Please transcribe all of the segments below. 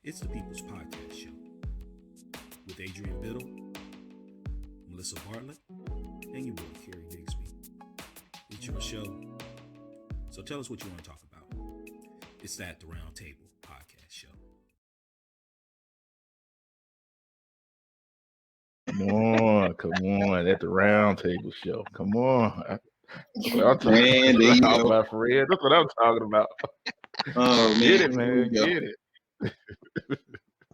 It's the People's Podcast Show with Adrian Biddle, Melissa Bartlett, and your boy, Kerry Bigsby. It's your show, so tell us what you want to talk about. It's that The Round Table Podcast Show. Come on, at the Round Table Show. Come on. That's what I'm talking Man, there you go. about, Fred. That's what I'm talking about. Oh, man. Get it, man. Get it.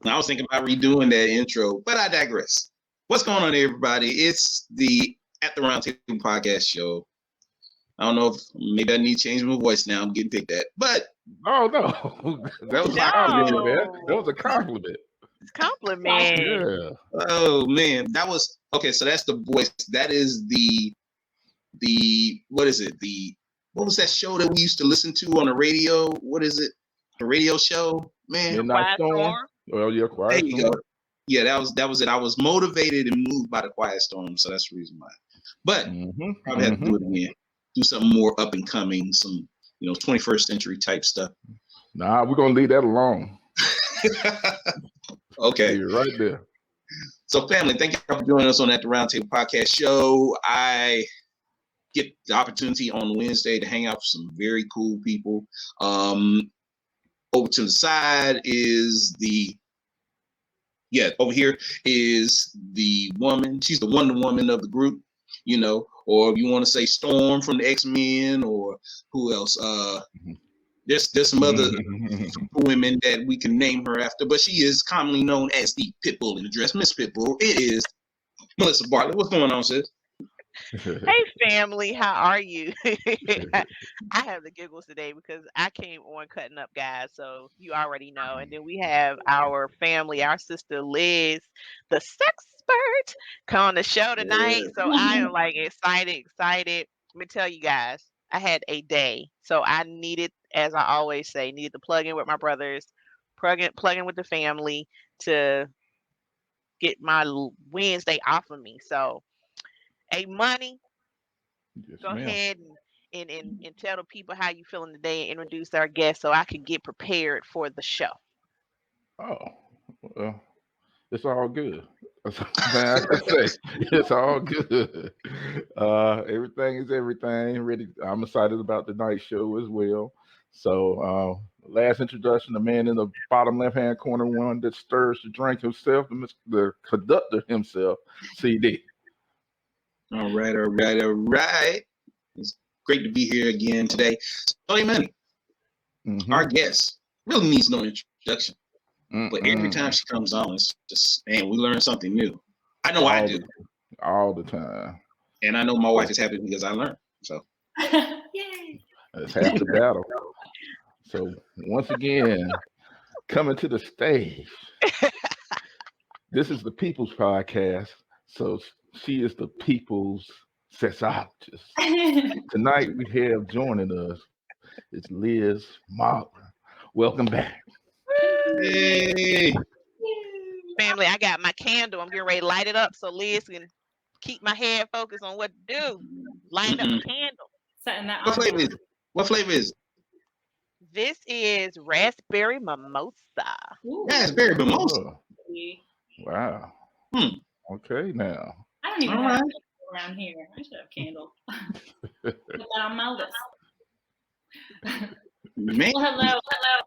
I was thinking about redoing that intro, but I digress. What's going on, everybody? It's the At the Round Table Podcast Show. I don't know if maybe I need to change my voice now. I'm getting picked at, but oh no, that was a compliment, man. That was a compliment. Compliment. Yeah. Oh man, that was okay. So that's the voice. That is the what is it? What was that show that we used to listen to on the radio? What is it? The radio show, man. Midnight Storm. Well, yeah, Quiet There you Storm. go. Yeah, that was it. I was motivated and moved by the Quiet Storm, so that's the reason why. But probably have to do it again. Do something more up and coming, some 21st century type stuff. Nah, we're gonna leave that alone. Okay, you're right there. So, family, thank you for joining us on that The Roundtable Podcast Show. I get the opportunity on Wednesday to hang out with some very cool people. Over to the side is over here is the woman. She's the Wonder Woman of the group, or if you want to say Storm from the X-Men, or who else? There's some other women that we can name her after, but she is commonly known as the Pitbull in the dress, Miss Pitbull. It is Melissa Bartlett. What's going on, sis? Hey, family, how are you? I have the giggles today because I came on cutting up, guys, so you already know. And then we have our family, our sister Liz, the sexpert, come on the show tonight. Yeah. So I am excited. Let me tell you guys, I had a day, so I needed, as I always say, to plug in with my brothers, plug in with the family to get my Wednesday off of me. So, hey, Money, yes, go ahead and tell the people how you feeling today and introduce our guest so I can get prepared for the show. Oh, well, it's all good. That's all I can say. It's all good. Everything is everything. Ready. I'm excited about tonight's show as well. So, last introduction, the man in the bottom left-hand corner, one that stirs the drink himself, the conductor himself, CD. All right. It's great to be here again today. So, Money, our guest really needs no introduction. But every time she comes on, it's just, man, we learn something new. I know I do. All the time. And I know my wife is happy because I learned. So, yay. It's half the battle. So, once again, coming to the stage, this is the People's Podcast. So, she is the People's Sexologist. Tonight, we have joining us, it's Liz Mallers. Welcome back. Yay. Family, I got my candle. I'm getting ready to light it up so Liz can keep my head focused on what to do. Light up the candle. Setting that What flavor is it? This is raspberry mimosa. Ooh. Raspberry mimosa. Wow. Okay, now. I don't even have a around here. I should have a candle. Put that on my list. Man. Well, hello.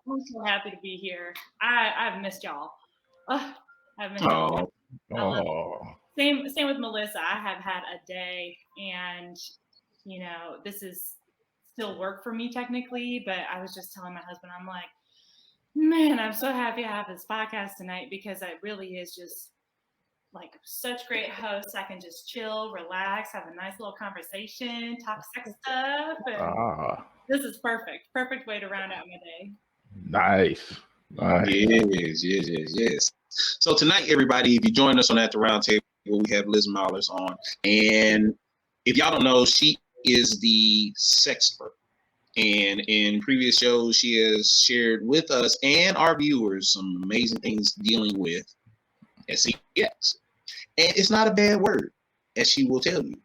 I'm so happy to be here. I've missed y'all. I've missed y'all. Same with Melissa. I have had a day, and this is still work for me technically. But I was just telling my husband, I'm like, man, I'm so happy I have this podcast tonight because it really is just like such great hosts. I can just chill, relax, have a nice little conversation, talk sex stuff. And this is perfect. Perfect way to round out my day. Nice. Yes. So tonight, everybody, if you join us on At the Round Table, we have Liz Mallers on. And if y'all don't know, she is the sexpert. And in previous shows, she has shared with us and our viewers some amazing things dealing with sex. And it's not a bad word, as she will tell you.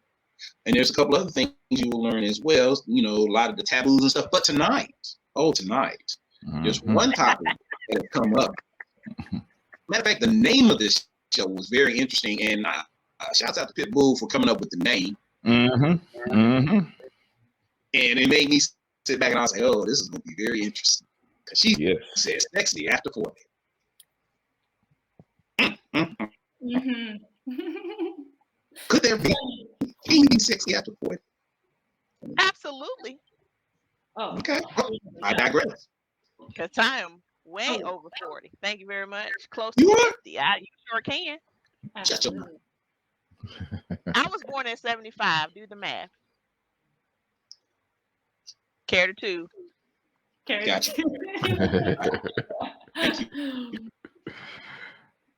And there's a couple other things you will learn as well, a lot of the taboos and stuff. But tonight, there's one topic that has come up Matter of fact, the name of this show was very interesting, and shouts out to Pitbull for coming up with the name. Mm-hmm. Mm-hmm. And it made me sit back and I was like, oh, this is going to be very interesting. Because she said sexy after 40. Mm-hmm. Could there be? Can you be sexy after 40? Absolutely. Oh, okay. I digress. Because I am way over 40. Thank you very much. Close You to are? 50. You sure can. Shut your mouth. I was born in 75. Do the math. Carry the 2. Gotcha.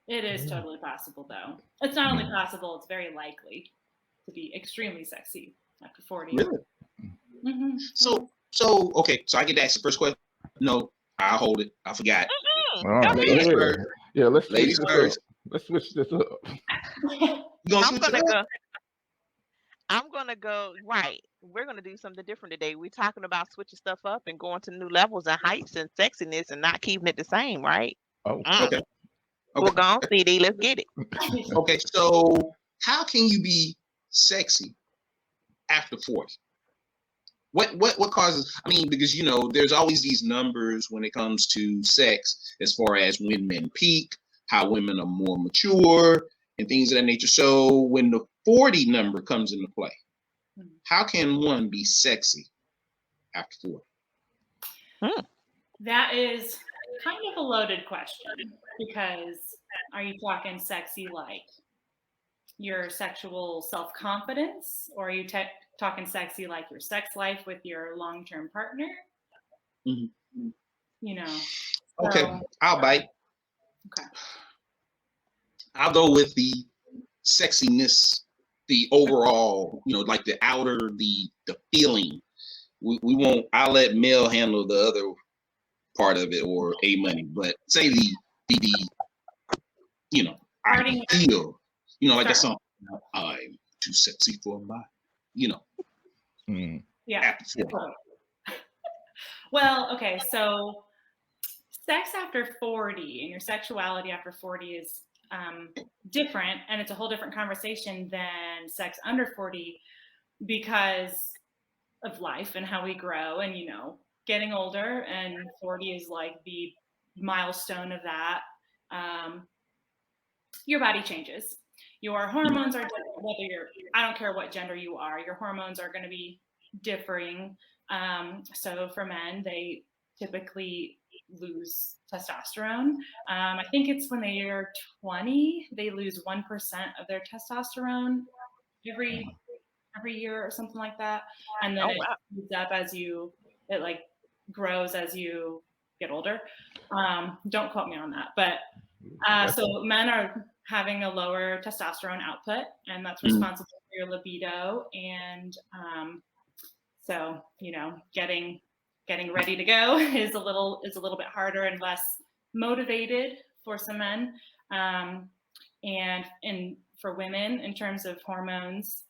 It is totally possible, though. It's not only possible, it's very likely to be extremely sexy after 40. Really? Mm-hmm. So okay. So I get to ask the first question. No, I'll hold it. I forgot. Ladies first. Yeah, let's ladies first. Let's switch this up. I'm gonna go right. We're gonna do something different today. We're talking about switching stuff up and going to new levels and heights and sexiness and not keeping it the same, right? Oh, okay. We're gone, CD. Let's get it. Okay, so how can you be sexy after 40? What causes? I mean, because there's always these numbers when it comes to sex, as far as when men peak, how women are more mature, and things of that nature. So when the 40 number comes into play, how can one be sexy after 40? That is kind of a loaded question, because are you talking sexy like your sexual self-confidence, or are you talking sexy like your sex life with your long-term partner? Mm-hmm. Okay, so, I'll bite. Okay. I'll go with the sexiness, the overall, like the outer, the feeling. We won't. I'll let Mel handle the other part of it, or A-Money. But say the I feel, like that song. I'm too sexy for my, Yeah. Well, okay, so sex after 40 and your sexuality after 40 is different, and it's a whole different conversation than sex under 40, because of life and how we grow, and getting older, and 40 is like the milestone of that. Your body changes. Your hormones are different, I don't care what gender you are, your hormones are going to be differing. So for men, they typically lose testosterone. I think it's when they are 20, they lose 1% of their testosterone every year or something like that. And then it moves up it like grows as you get older. Don't quote me on that, but so men are having a lower testosterone output, and that's responsible for your libido. And so getting ready to go is a little bit harder and less motivated for some men. And for women, in terms of hormones,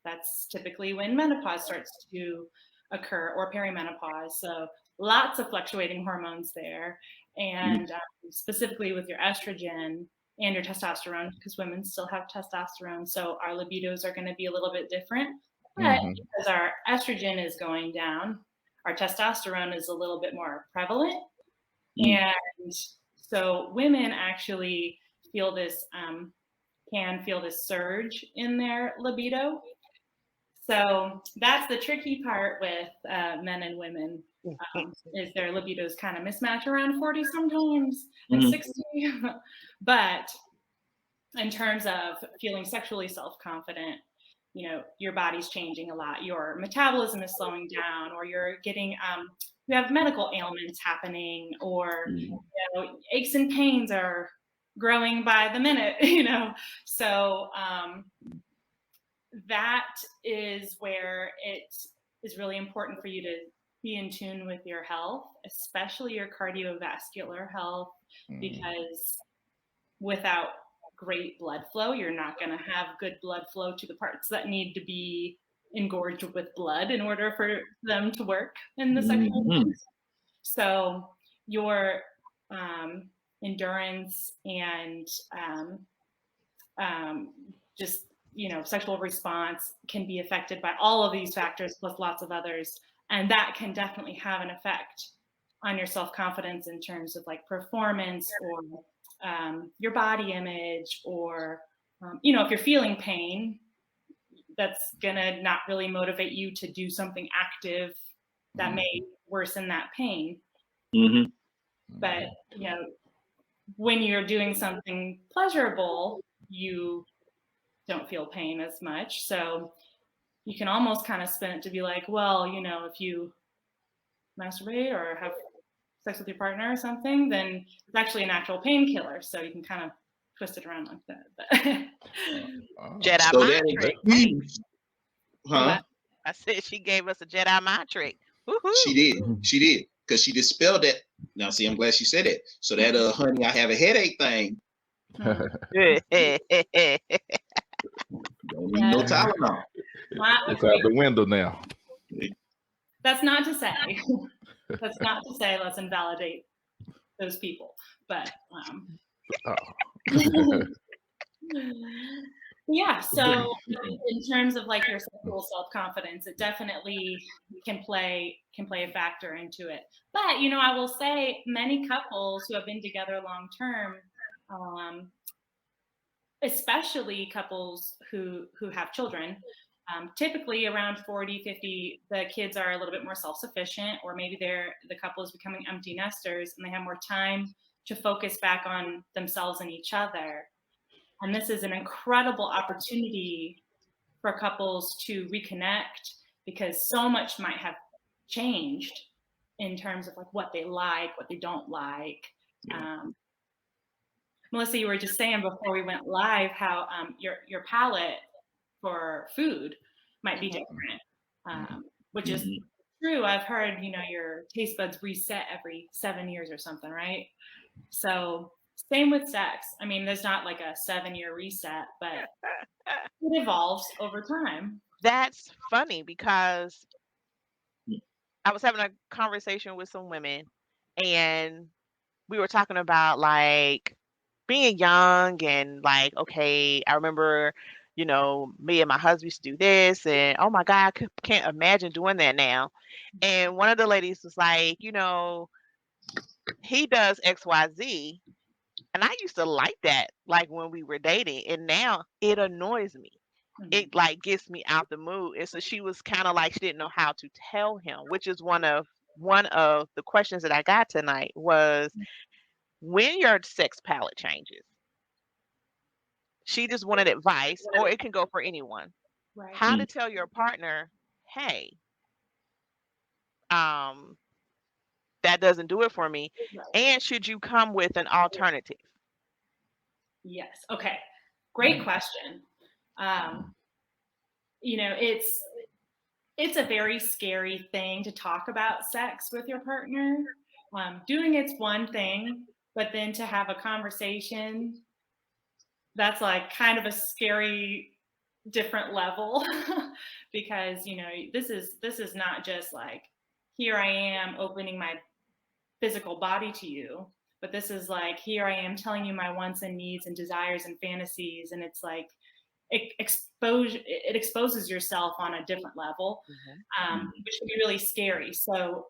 that's typically when menopause starts to occur, or perimenopause. So lots of fluctuating hormones there. And specifically with your estrogen and your testosterone, because women still have testosterone. So our libidos are going to be a little bit different. But because our estrogen is going down, our testosterone is a little bit more prevalent. And so women actually feel this, can feel this surge in their libido. So that's the tricky part with men and women, is their libidos kind of mismatch around 40 sometimes and 60. But in terms of feeling sexually self-confident, your body's changing a lot. Your metabolism is slowing down, or you're getting, you have medical ailments happening, or aches and pains are growing by the minute, So that is where it is really important for you to be in tune with your health, especially your cardiovascular health, because without great blood flow, you're not going to have good blood flow to the parts that need to be engorged with blood in order for them to work in the sexual. So your endurance, and just, sexual response can be affected by all of these factors plus lots of others. And that can definitely have an effect on your self-confidence in terms of like performance or your body image, or, if you're feeling pain, that's gonna not really motivate you to do something active that may worsen that pain. Mm-hmm. But, when you're doing something pleasurable, you don't feel pain as much. So you can almost kind of spin it to be like, well, if you masturbate or have sex with your partner or something, then it's actually a natural painkiller. So you can kind of twist it around like that. But Jedi So mind that is trick. huge. Huh? I said she gave us a Jedi mind trick. Woo-hoo. She did. Because she dispelled that. Now, see, I'm glad she said it. So that, honey, I have a headache thing. Don't need no Tylenol. It's out the window now. That's not to say. Let's invalidate those people. But yeah, so in terms of like your sexual self-confidence, it definitely can play a factor into it. But I will say many couples who have been together long term, especially couples who have children, typically around 40, 50, the kids are a little bit more self-sufficient, or maybe the couple is becoming empty nesters and they have more time to focus back on themselves and each other. And this is an incredible opportunity for couples to reconnect, because so much might have changed in terms of like what they like, what they don't like. Melissa, you were just saying before we went live how your palate for food might be different, which is true. I've heard, your taste buds reset every 7 years or something, right? So same with sex. I mean, there's not like a 7-year reset, but it evolves over time. That's funny, because I was having a conversation with some women, and we were talking about like being young, and like, okay, I remember, me and my husband used to do this, and oh my God, I can't imagine doing that now. And one of the ladies was like, he does XYZ. And I used to like that, like when we were dating, and now it annoys me. It like gets me out the mood. And so she was kind of like, she didn't know how to tell him, which is one of the questions that I got tonight was, when your sex palette changes. She just wanted advice, or it can go for anyone. Right. How to tell your partner, hey, that doesn't do it for me. Right. And should you come with an alternative? Yes. Okay. Great question. It's a very scary thing to talk about sex with your partner. Doing it's one thing, but then to have a conversation, that's like kind of a scary, different level, because this is not just like, here I am opening my physical body to you, but this is like, here I am telling you my wants and needs and desires and fantasies, and it's like it exposes yourself on a different level, which can be really scary. So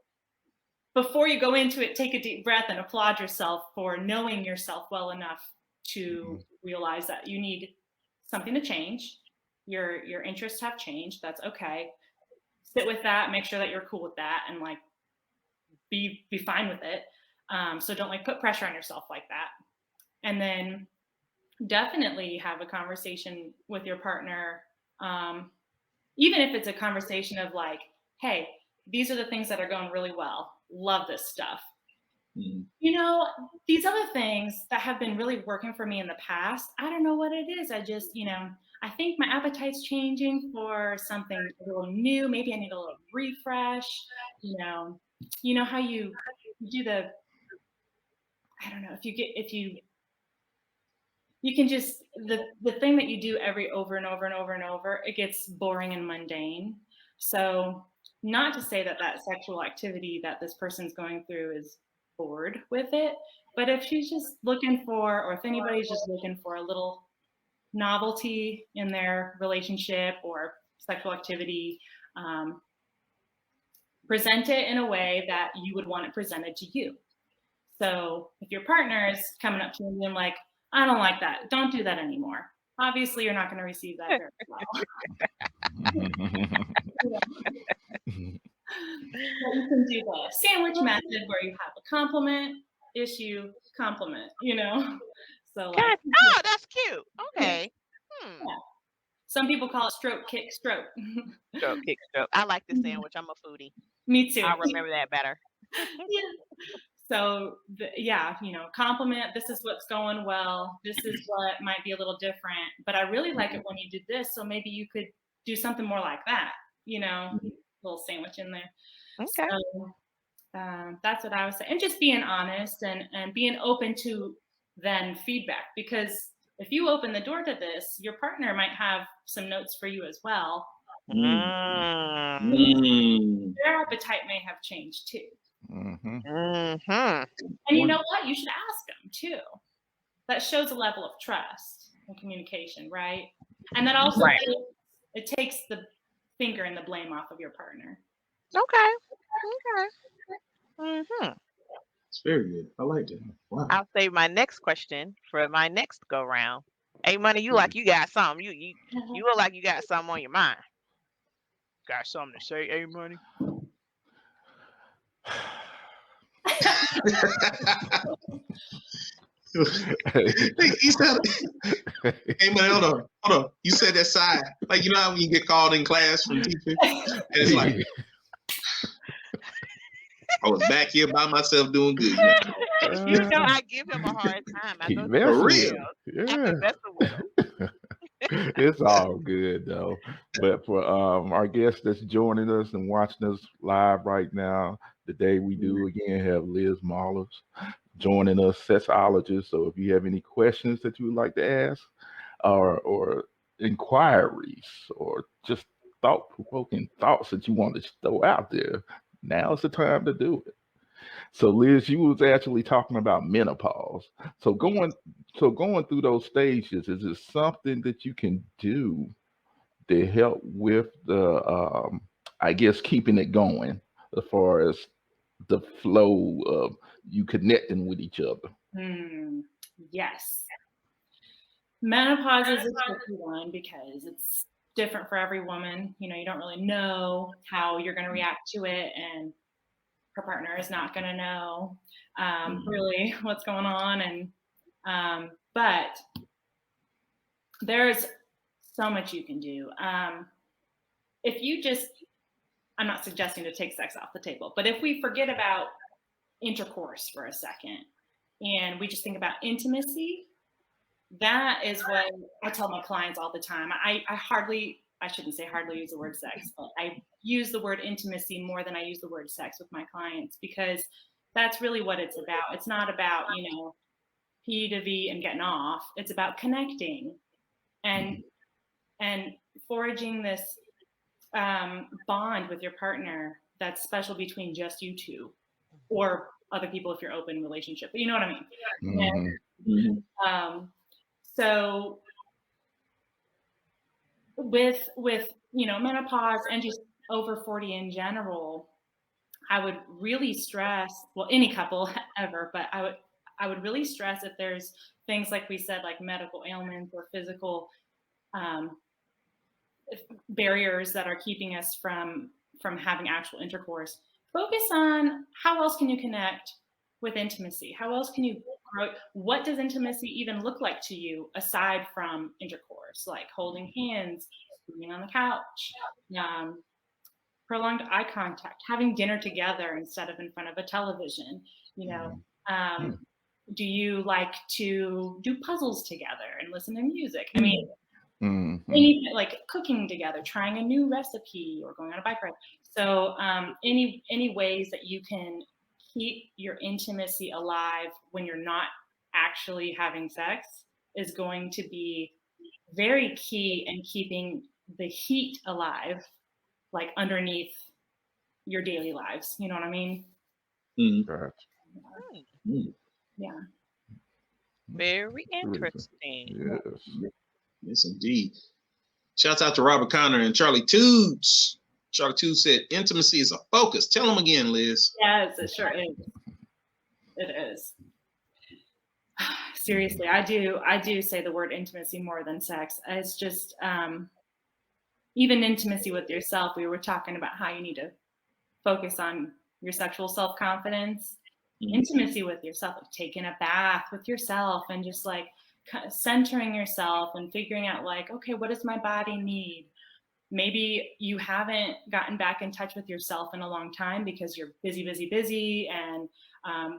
before you go into it, take a deep breath and applaud yourself for knowing yourself well enough to realize that you need something to change. Your interests have changed. That's okay. Sit with that. Make sure that you're cool with that, and like be fine with it. So don't like put pressure on yourself like that. And then definitely have a conversation with your partner, even if it's a conversation of like, hey, these are the things that are going really well. Love this stuff. These other things that have been really working for me in the past, I don't know what it is. I just, I think my appetite's changing for something a little new. Maybe I need a little refresh. You know how you do I don't know, you can just, the thing that you do over and over and over and over, it gets boring and mundane. So not to say that sexual activity that this person's going through is bored with it. But if she's just looking for, or if anybody's just looking for a little novelty in their relationship or sexual activity, present it in a way that you would want it presented to you. So if your partner is coming up to you and being like, I don't like that, don't do that anymore. Obviously, you're not going to receive that very well. So you can do the sandwich method where you have a compliment, issue, compliment, So like, oh, that's cute. Okay. Yeah. Some people call it stroke, kick, stroke. Stroke, kick, stroke. I like the sandwich. I'm a foodie. Me too. I'll remember that better. Yeah. So compliment, this is what's going well. This is what might be a little different, but I really like it when you did this. So maybe you could do something more like that, little sandwich in there. Okay. So that's what I would say. And just being honest and being open to then feedback, because if you open the door to this, your partner might have some notes for you as well. Their appetite may have changed too. Mm-hmm. And you know what? You should ask them too. That shows a level of trust and communication, right? And that also it takes the finger and the blame off of your partner. Okay. It's very good. I like it. Wow. I'll save my next question for my next go round. Hey, Money, you like you got something. You look like you got something on your mind. Got something to say, hey, Money? He said, hey man, hold on. You said that side. Like, how when you get called in class from teachers, and it's like, I was back here by myself doing good. I give him a hard time. I know for real. Yeah. with him. It's all good though. But for our guest that's joining us and watching us live right now, today we do again have Liz Mallers joining us, sexologist. So if you have any questions that you would like to ask, or inquiries, or just thought-provoking thoughts that you want to throw out there, now's the time to do it. So Liz, you was actually talking about menopause. So going through those stages, is it something that you can do to help with the I guess keeping it going as far as the flow of you connecting with each other? Yes. Menopause is a tricky one because it's different for every woman. You don't really know how you're going to react to it, and her partner is not going to know really what's going on. And but there's so much you can do. If you just, I'm not suggesting to take sex off the table, but if we forget about intercourse for a second and we just think about intimacy, that is what I tell my clients all the time. I shouldn't say hardly use the word sex, but I use the word intimacy more than I use the word sex with my clients, because that's really what it's about. It's not about, P to V and getting off. It's about connecting and forging this bond with your partner that's special between just you two, or other people if you're open relationship. But you know what I mean? So with menopause and just over 40 in general, I would really stress, well, any couple ever, but I would really stress if there's things like we said, like medical ailments or physical barriers that are keeping us from having actual intercourse. Focus on how else can you connect with intimacy? How else can you grow? What does intimacy even look like to you aside from intercourse, like holding hands, sitting on the couch, prolonged eye contact, having dinner together instead of in front of a television? Do you like to do puzzles together and listen to music? I mean, anything like cooking together, trying a new recipe, or going on a bike ride. So any ways that you can keep your intimacy alive when you're not actually having sex is going to be very key in keeping the heat alive, like underneath your daily lives. You know what I mean? Gotcha. Yeah. Very interesting. Yes, indeed. Shouts out to Robert Connor and Charlie Toots. Charlie Toots said intimacy is a focus. Tell them again, Liz. Yes, it sure is. It is. Seriously, I do say the word intimacy more than sex. It's just even intimacy with yourself. We were talking about how you need to focus on your sexual self-confidence. Intimacy with yourself, like taking a bath with yourself and just like centering yourself and figuring out like, okay, what does my body need? Maybe you haven't gotten back in touch with yourself in a long time because you're busy. And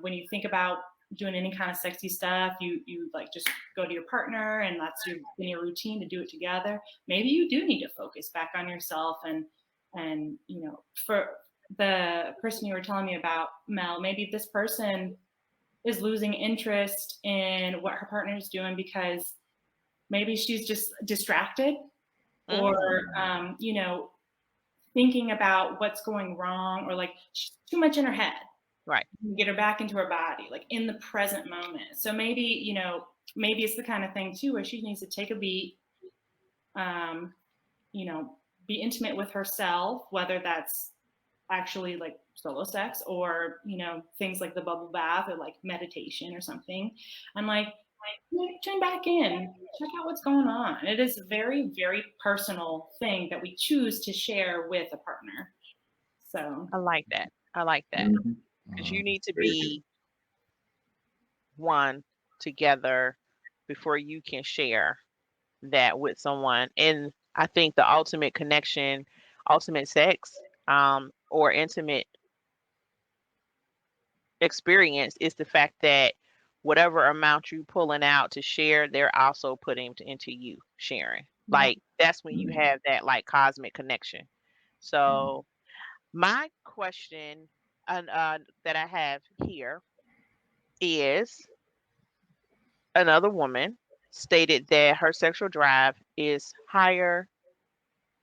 when you think about doing any kind of sexy stuff, you like just go to your partner and that's in your routine to do it together. Maybe you do need to focus back on yourself and for the person you were telling me about, Mel, maybe this person is losing interest in what her partner is doing because maybe she's just distracted or, thinking about what's going wrong or like she's too much in her head. Right. Get her back into her body, like in the present moment. So maybe it's the kind of thing too, where she needs to take a beat, be intimate with herself, whether that's actually like solo sex or things like the bubble bath or like meditation or something, and like tune back in, check out what's going on. It is a very, very personal thing that we choose to share with a partner. So I like that because you need to be one together before you can share that with someone. And I think the ultimate connection, ultimate sex, or intimate experience is the fact that whatever amount you pulling out to share, they're also putting into you sharing. Like that's when you have that like cosmic connection. So my question that I have here is another woman stated that her sexual drive is higher.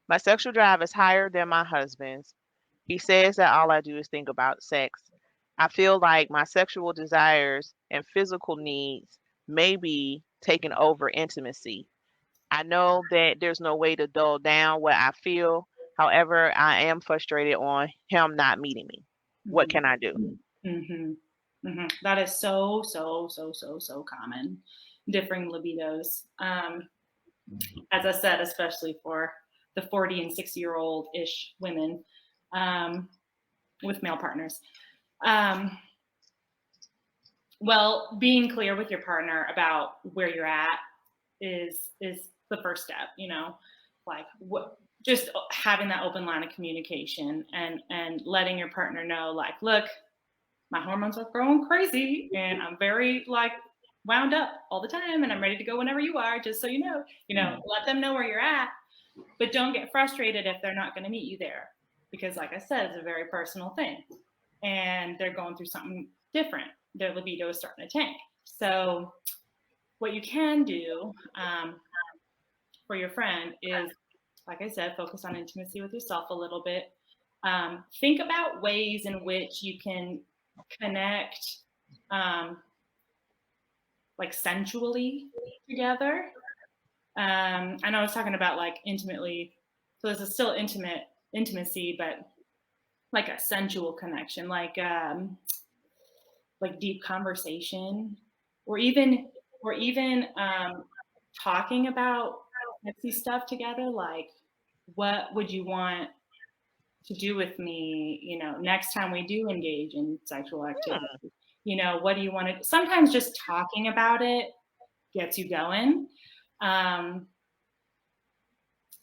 My sexual drive is higher than my husband's. He says that all I do is think about sex. I feel like my sexual desires and physical needs may be taking over intimacy. I know that there's no way to dull down what I feel. However, I am frustrated on him not meeting me. What can I do? That is so common. Differing libidos. As I said, especially for the 40 and 60-year-old-ish women with male partners. Well, being clear with your partner about where you're at is the first step, like just having that open line of communication and letting your partner know, like, look, my hormones are growing crazy and I'm very like wound up all the time and I'm ready to go whenever you are, just so you know, let them know where you're at, but don't get frustrated if they're not going to meet you there. Because like I said, it's a very personal thing and they're going through something different. Their libido is starting to tank. So what you can do for your friend is, like I said, focus on intimacy with yourself a little bit. Think about ways in which you can connect like sensually together. I know I was talking about like intimately, so this is still intimacy, but like a sensual connection, like deep conversation, or even talking about sexy stuff together. Like, what would you want to do with me, next time we do engage in sexual activity? What do you want to? Sometimes just talking about it gets you going.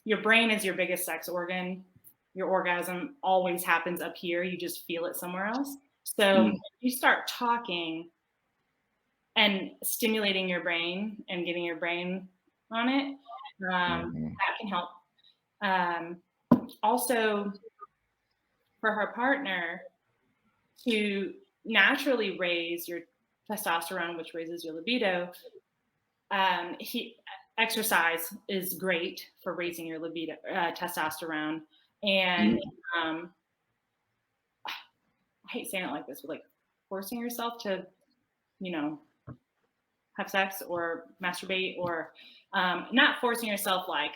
Your brain is your biggest sex organ. Your orgasm always happens up here. You just feel it somewhere else. So you start talking and stimulating your brain and getting your brain on it. That can help. Also, for her partner to naturally raise your testosterone, which raises your libido, exercise is great for raising your libido, testosterone. And I hate saying it like this, but like forcing yourself to have sex or masturbate, or not forcing yourself like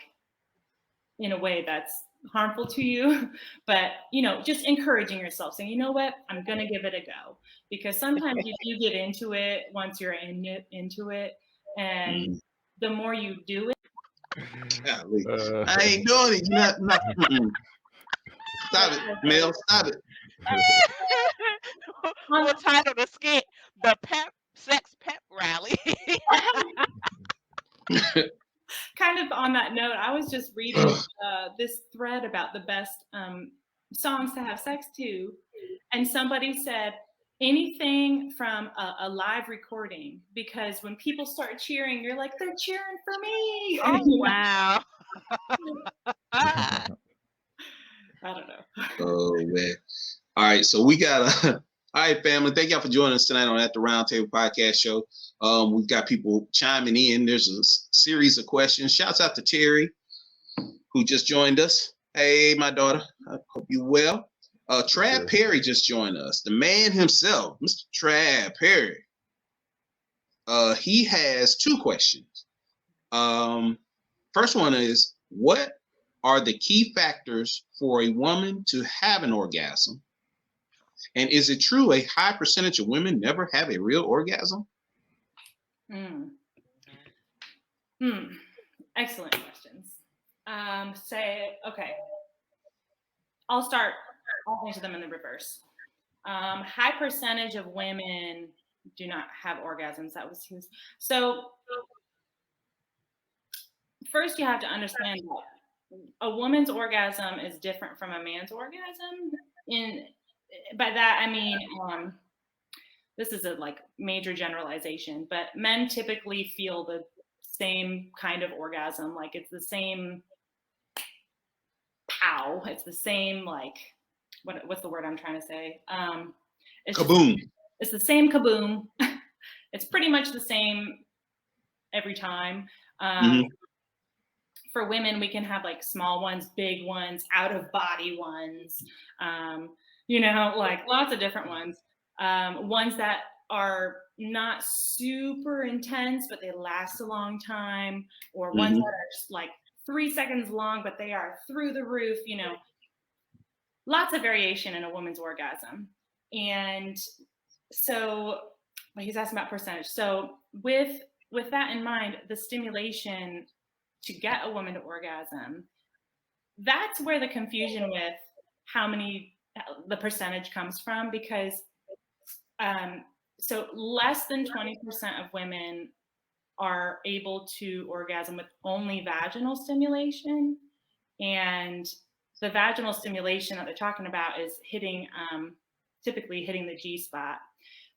in a way that's harmful to you, but just encouraging yourself, saying, you know what, I'm gonna give it a go, because sometimes you do get into it once you're into it, and the more you do it. Golly. I ain't doing it. Not. Stop it, Mel. Stop it. We'll title the skit "The Sex Pep Rally." Kind of on that note, I was just reading this thread about the best songs to have sex to, and somebody said anything from a live recording, because when people start cheering, you're like, they're cheering for me. Oh, wow. I don't know. Oh, man. All right, so we got all right, family. Thank y'all for joining us tonight on At the Roundtable Podcast Show. We've got people chiming in. There's a series of questions. Shouts out to Terry, who just joined us. Hey, my daughter. I hope you well. Trav Perry just joined us. The man himself, Mr. Trav Perry. He has two questions. First one is, what are the key factors for a woman to have an orgasm? And is it true a high percentage of women never have a real orgasm? Excellent questions. Okay. I'll answer them in the reverse. High percentage of women do not have orgasms. That was his. So first you have to understand that a woman's orgasm is different from a man's orgasm. By that, I mean, this is a major generalization, but men typically feel the same kind of orgasm. Like it's the same pow. It's the same, what's the word I'm trying to say? It's kaboom. It's the same kaboom. It's pretty much the same every time. For women, we can have small ones, big ones, out of body ones, lots of different ones. Ones that are not super intense, but they last a long time, or ones that are just 3 seconds long, but they are through the roof, lots of variation in a woman's orgasm. And so he's asking about percentage. So with that in mind, the stimulation to get a woman to orgasm, that's where the confusion with the percentage comes from, because so less than 20% of women are able to orgasm with only vaginal stimulation. And the vaginal stimulation that they're talking about is typically hitting the G-spot.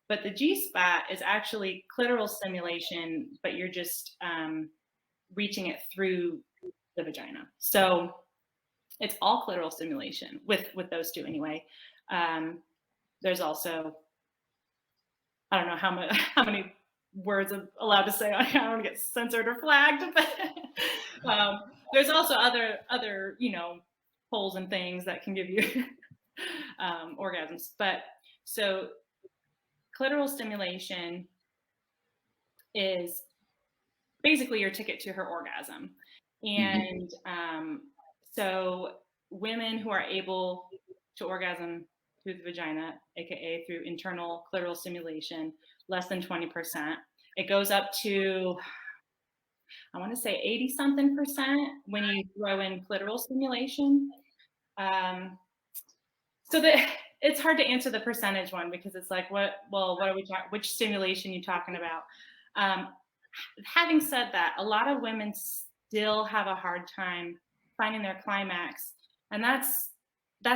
But the G-spot is actually clitoral stimulation, but you're just reaching it through the vagina. So it's all clitoral stimulation with those two anyway. There's also, I don't know how many words I'm allowed to say. I don't want to get censored or flagged, but there's also other holes and things that can give you orgasms. But so clitoral stimulation is basically your ticket to her orgasm. And so women who are able to orgasm through the vagina, aka through internal clitoral stimulation, less than 20%. It goes up to, I want to say 80-something% when you throw in clitoral stimulation. So that it's hard to answer the percentage one, because it's like, what are we talking? Which stimulation are you talking about? Having said that, a lot of women still have a hard time finding their climax, and that's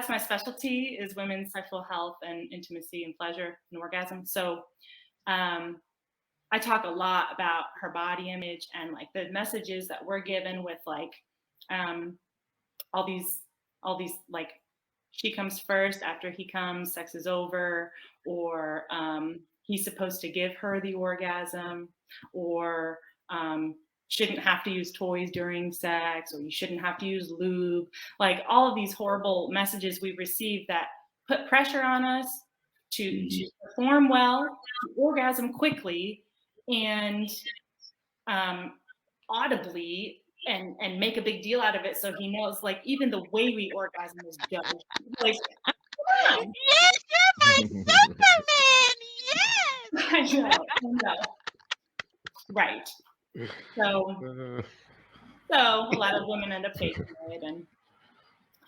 my specialty, is women's sexual health and intimacy and pleasure and orgasm. So I talk a lot about her body image and the messages that we're given with all these she comes first, after he comes, sex is over, or he's supposed to give her the orgasm, or shouldn't have to use toys during sex, or you shouldn't have to use lube. All of these horrible messages we receive that put pressure on us to perform well, to orgasm quickly, and audibly, and make a big deal out of it, so he knows, like, even the way we orgasm is dope. Like, come on. Yes, you're my Superman. Yes. I know. Right. So a lot of women end up faking it, and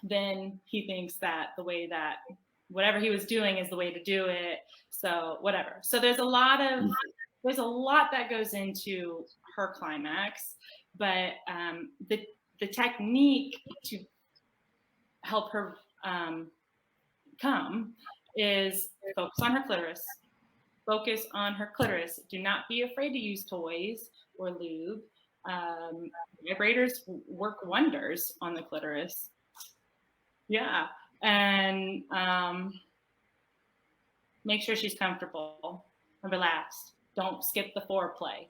then he thinks that the way that whatever he was doing is the way to do it. So whatever. So there's a lot that goes into her climax, but the technique to help her come is focus on her clitoris. Focus on her clitoris. Do not be afraid to use toys or lube. Vibrators work wonders on the clitoris. Yeah. And make sure she's comfortable and relaxed. Don't skip the foreplay.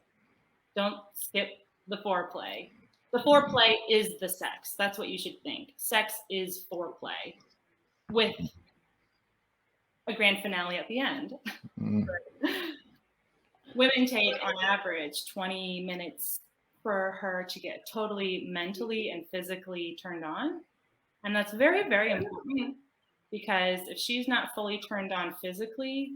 Don't skip the foreplay. The foreplay is the sex. That's what you should think. Sex is foreplay with a grand finale at the end. Women take on average 20 minutes for her to get totally mentally and physically turned on. And that's very, very important, because if she's not fully turned on physically,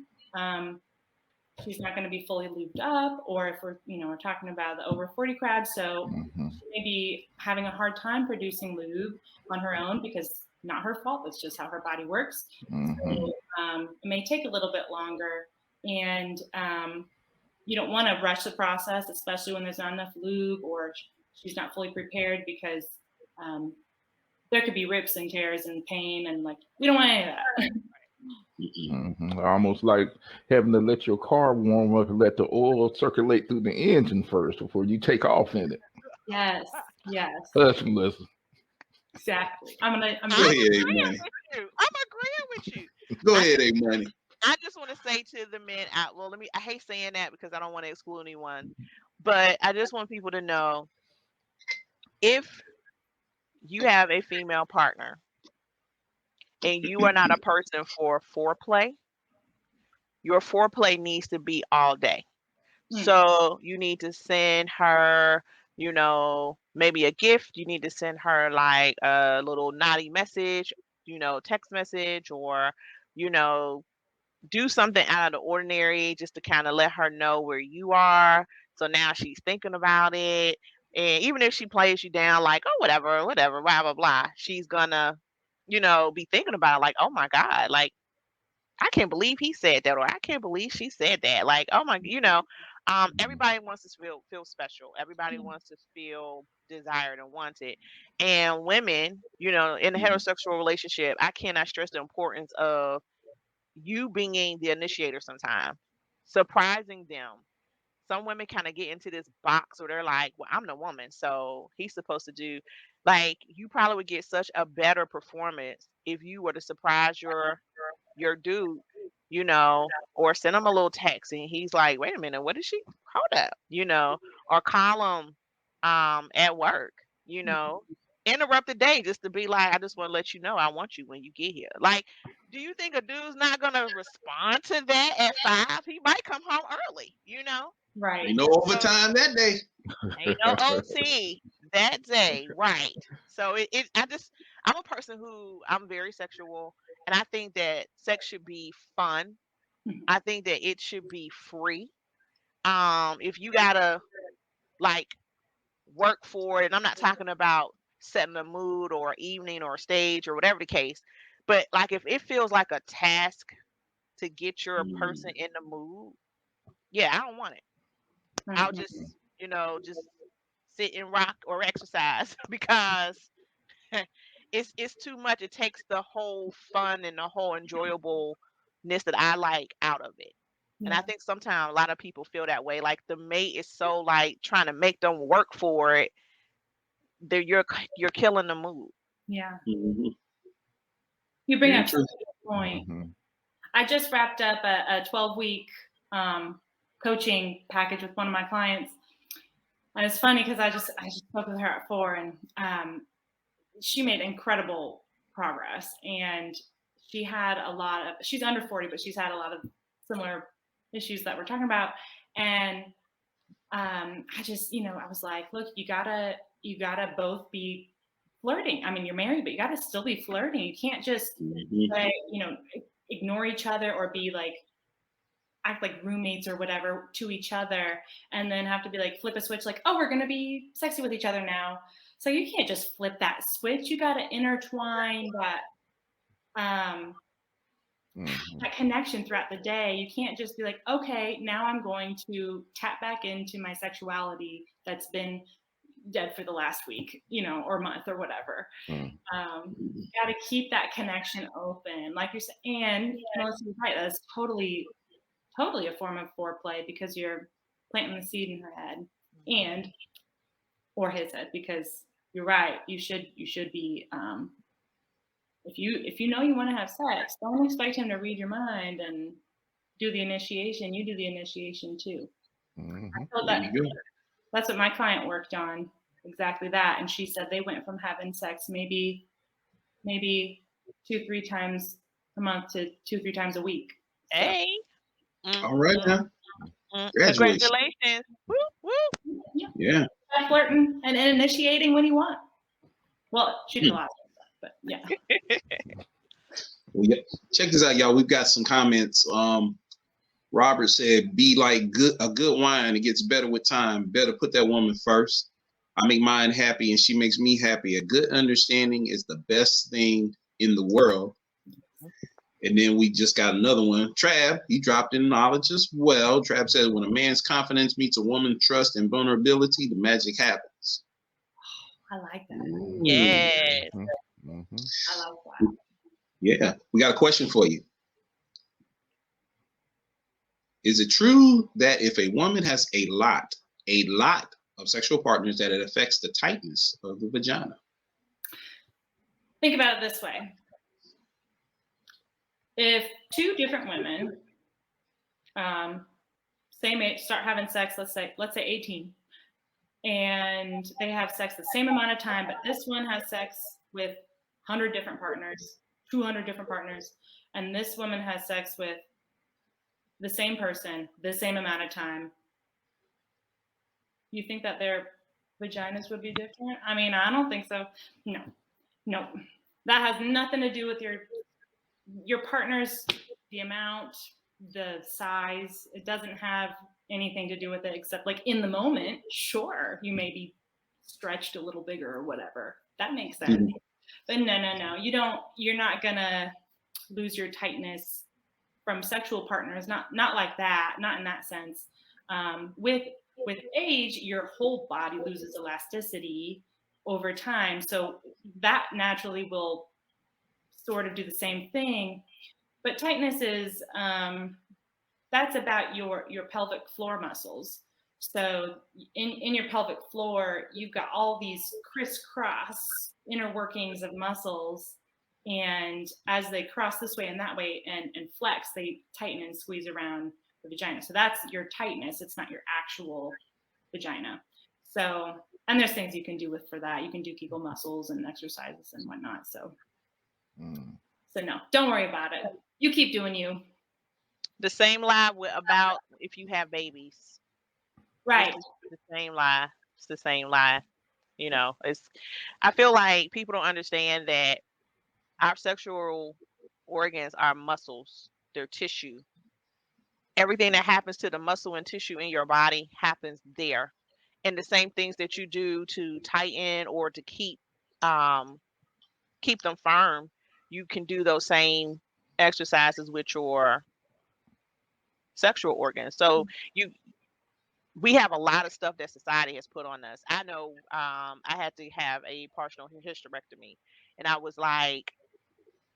she's not going to be fully lubed up, or if we're talking about the over 40 crowd. So she may be having a hard time producing lube on her own, because not her fault. It's just how her body works. So, it may take a little bit longer, and you don't want to rush the process, especially when there's not enough lube or she's not fully prepared, because there could be rips and tears and pain, and we don't want any of that. Almost like having to let your car warm up and let the oil circulate through the engine first before you take off in it. Yes. That's Melissa. Exactly. Go ahead, A-Money. I'm agreeing with you. Go ahead, A-Money. I just want to say to the men out. Well, I hate saying that because I don't want to exclude anyone, but I just want people to know, if you have a female partner and you are not a person for foreplay, your foreplay needs to be all day. So you need to send her, maybe a gift. You need to send her like a little naughty message, text message, or, do something out of the ordinary just to kind of let her know where you are. So now she's thinking about it. And even if she plays you down like, oh, whatever, blah, blah, blah, she's gonna, be thinking about it, like, oh my God, like, I can't believe he said that, or I can't believe she said that. Like, oh my, everybody wants to feel special. Everybody wants to feel desired and wanted. And women, in a heterosexual relationship, I cannot stress the importance of you being the initiator sometimes, surprising them. Some women kind of get into this box where they're like, well, I'm the woman, so he's supposed to do. Like, you probably would get such a better performance if you were to surprise your dude, or send him a little text and he's like, wait a minute, what is she? Hold up, or call him at work, interrupt the day just to be like, I just want to let you know I want you when you get here. Like, do you think a dude's not gonna respond to that at 5? He might come home early, Right. Ain't no overtime that day. Ain't no OT that day, right? So I'm a person who, I'm very sexual, and I think that sex should be fun. I think that it should be free. If you gotta work for it, and I'm not talking about setting a mood or evening or a stage or whatever the case, but if it feels like a task to get your person in the mood, yeah, I don't want it. I'll just just sit and rock or exercise because it's too much. It takes the whole fun and the whole enjoyableness that I like out of it. And I think sometimes a lot of people feel that way. Like, the mate is so trying to make them work for it. You're killing the mood. Yeah. You bring up a good point. I just wrapped up a 12-week coaching package with one of my clients, and it's funny because I just spoke with her at 4, and she made incredible progress, and she had a lot of, she's under 40, but she's had a lot of similar issues that we're talking about. And I just, I was like, look, you gotta both be flirting. I mean, you're married, but you gotta still be flirting. You can't just like, ignore each other or be like, act like roommates or whatever to each other, and then have to be like flip a switch, like, oh, we're gonna be sexy with each other now. So you can't just flip that switch. You gotta intertwine that that connection throughout the day. You can't just be like, okay, now I'm going to tap back into my sexuality that's been dead for the last week, or month or whatever. You got to keep that connection open, like you said. And Melissa's right, that's totally a form of foreplay, because you're planting the seed in her head or his head, because you're right. You should be, if you know you want to have sex, don't expect him to read your mind and do the initiation. You do the initiation too. That's what my client worked on, exactly that. And she said they went from having sex maybe 2-3 times a month to 2-3 times a week. So. Hey. All right now. Congratulations. Woo, woo. Yeah. Flirting and initiating when you want. Well, she did a lot of stuff, but yeah. Well, yeah. Check this out, y'all. We've got some comments. Robert said, be like a good wine. It gets better with time. Better put that woman first. I make mine happy and she makes me happy. A good understanding is the best thing in the world. And then we just got another one. Trav, he dropped in knowledge as well. Trav says, when a man's confidence meets a woman's trust and vulnerability, the magic happens. I like that. Yes. I like that. Yeah. We got a question for you. Is it true that if a woman has a lot of sexual partners, that it affects the tightness of the vagina? Think about it this way. If 2 different women, same age, start having sex, let's say 18, and they have sex the same amount of time, but this one has sex with 100 different partners, 200 different partners, and this woman has sex with the same person the same amount of time, you think that their vaginas would be different? I mean, I don't think so. No. That has nothing to do with your partner's, the amount, the size. It doesn't have anything to do with it, except like in the moment, sure, you may be stretched a little bigger or whatever. That makes sense. But no. You're not gonna lose your tightness from sexual partners. Not like that. Not in that sense. With age, your whole body loses elasticity over time. So that naturally will sort of do the same thing. But tightness is, that's about your pelvic floor muscles. So in your pelvic floor, you've got all these crisscross inner workings of muscles. And as they cross this way and that way and flex, they tighten and squeeze around the vagina. So that's your tightness. It's not your actual vagina. So, and there's things you can do for that. You can do Kegel muscles and exercises and whatnot. So no, don't worry about it. You keep doing you. The same lie about if you have babies. Right. It's the same lie. It's the same lie. I feel like people don't understand that our sexual organs are muscles. They're tissue. Everything that happens to the muscle and tissue in your body happens there. And the same things that you do to tighten or to keep them firm, you can do those same exercises with your sexual organs. So we have a lot of stuff that society has put on us. I know I had to have a partial hysterectomy, and I was like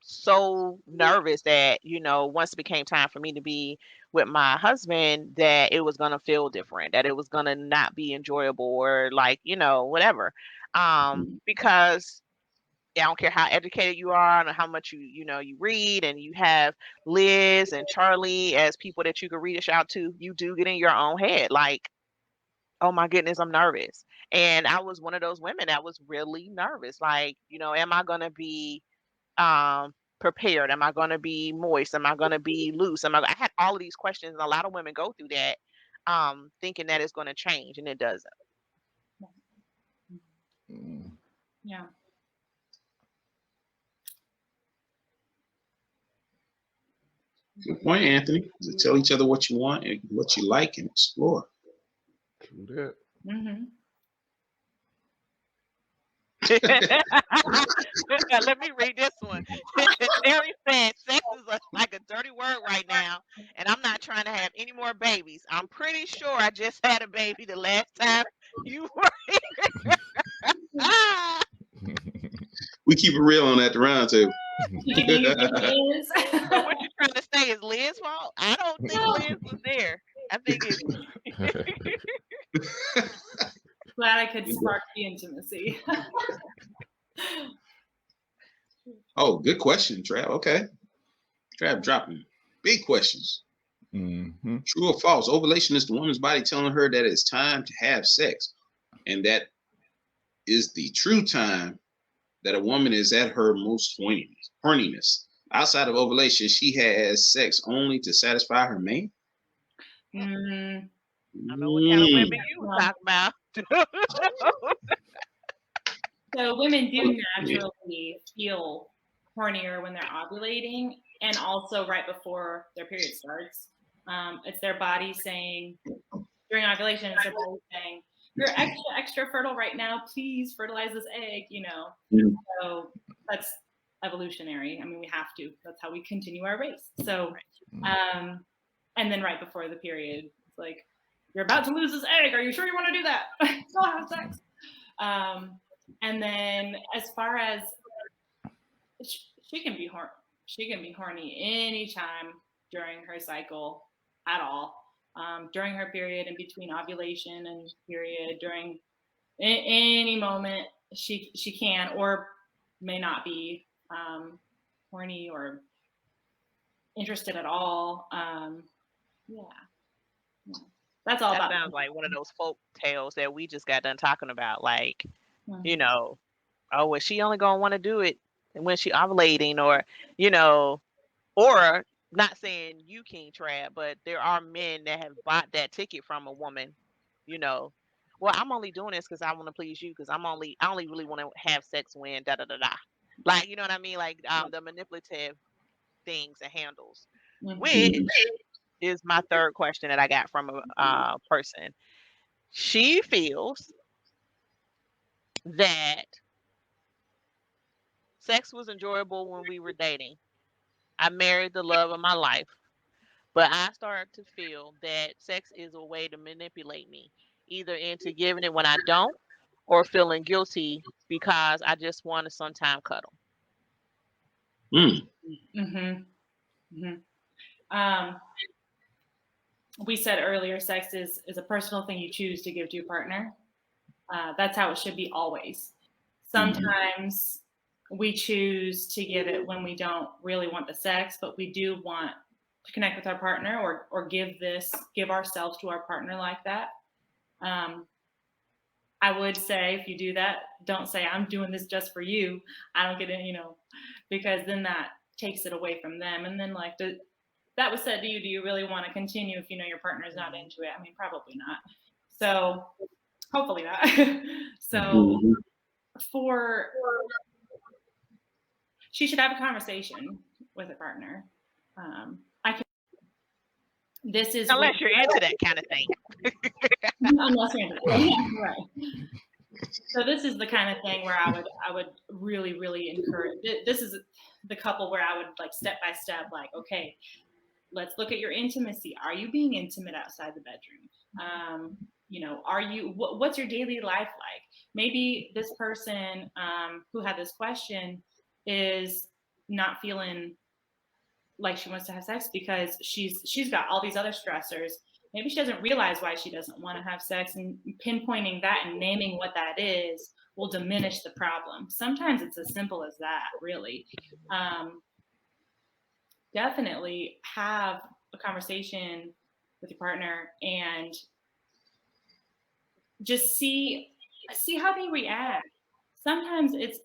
so nervous that once it became time for me to be with my husband, that it was going to feel different, that it was going to not be enjoyable, or whatever, because I don't care how educated you are and how much you read, and you have Liz and Charlie as people that you can reach out to. You do get in your own head, like, oh my goodness, I'm nervous. And I was one of those women that was really nervous. Like, am I going to be prepared? Am I going to be moist? Am I going to be loose? I had all of these questions, and a lot of women go through that thinking that it's going to change, and it doesn't. Yeah. Good point, Anthony. Tell each other what you want and what you like and explore. True that. Mm-hmm. Let me read this one. Terry said, sex is like a dirty word right now, and I'm not trying to have any more babies. I'm pretty sure I just had a baby the last time you were here. We keep it real on at the round table. So what you're trying to say is Liz's fault? I don't think Liz was there. I think it's glad I could spark the intimacy. Oh, good question, Trav. Okay. Trav dropping big questions. Mm-hmm. True or false? Ovulation is the woman's body telling her that it's time to have sex. And that is the true time that a woman is at her most horniness. Outside of ovulation, she has sex only to satisfy her mate. I know what kind of women you were talking about. So women do naturally feel hornier when they're ovulating, and also right before their period starts. It's their body saying, during ovulation, it's their body saying, you're extra fertile right now. Please fertilize this egg, you know. Mm. So that's evolutionary. I mean, we have to. That's how we continue our race. So, and then right before the period, it's like, you're about to lose this egg. Are you sure you want to do that? Still have sex. And then as far as she can be horny anytime during her cycle at all. During her period, in between ovulation and period, during any moment she can or may not be horny or interested at all. That's all. That sounds like one of those folk tales that we just got done talking about. Like, you know, oh, well, she only gonna want to do it when she ovulating, or you know, or not saying you, King Trav, but there are men that have bought that ticket from a woman, you know. Well, I'm only doing this because I want to please you, because I only really want to have sex when da da da da. Like, you know what I mean? Like the manipulative things and handles. Which is my third question that I got from a person. She feels that sex was enjoyable when we were dating. I married the love of my life. But I started to feel that sex is a way to manipulate me, either into giving it when I don't, or feeling guilty because I just want to sometime cuddle. We said earlier, sex is a personal thing you choose to give to your partner. That's how it should be always. Sometimes we choose to give it when we don't really want the sex, but we do want to connect with our partner or give ourselves to our partner like that. I would say, if you do that, don't say, I'm doing this just for you. I don't get it, you know, because then that takes it away from them. And then like that was said to you, do you really want to continue if you know your partner is not into it? I mean, probably not. So hopefully not. So she should have a conversation with her partner. This is unless you're into that kind of thing. Unless you're into that. Right. So this is the kind of thing where I would really, really encourage. This is the couple where I would like step by step, like, okay, let's look at your intimacy. Are you being intimate outside the bedroom? You know, what's your daily life like? Maybe this person who had this question is not feeling like she wants to have sex because she's got all these other stressors. Maybe she doesn't realize why she doesn't want to have sex, and pinpointing that and naming what that is will diminish the problem. Sometimes it's as simple as that, really. Definitely have a conversation with your partner and just see how they react. Sometimes it's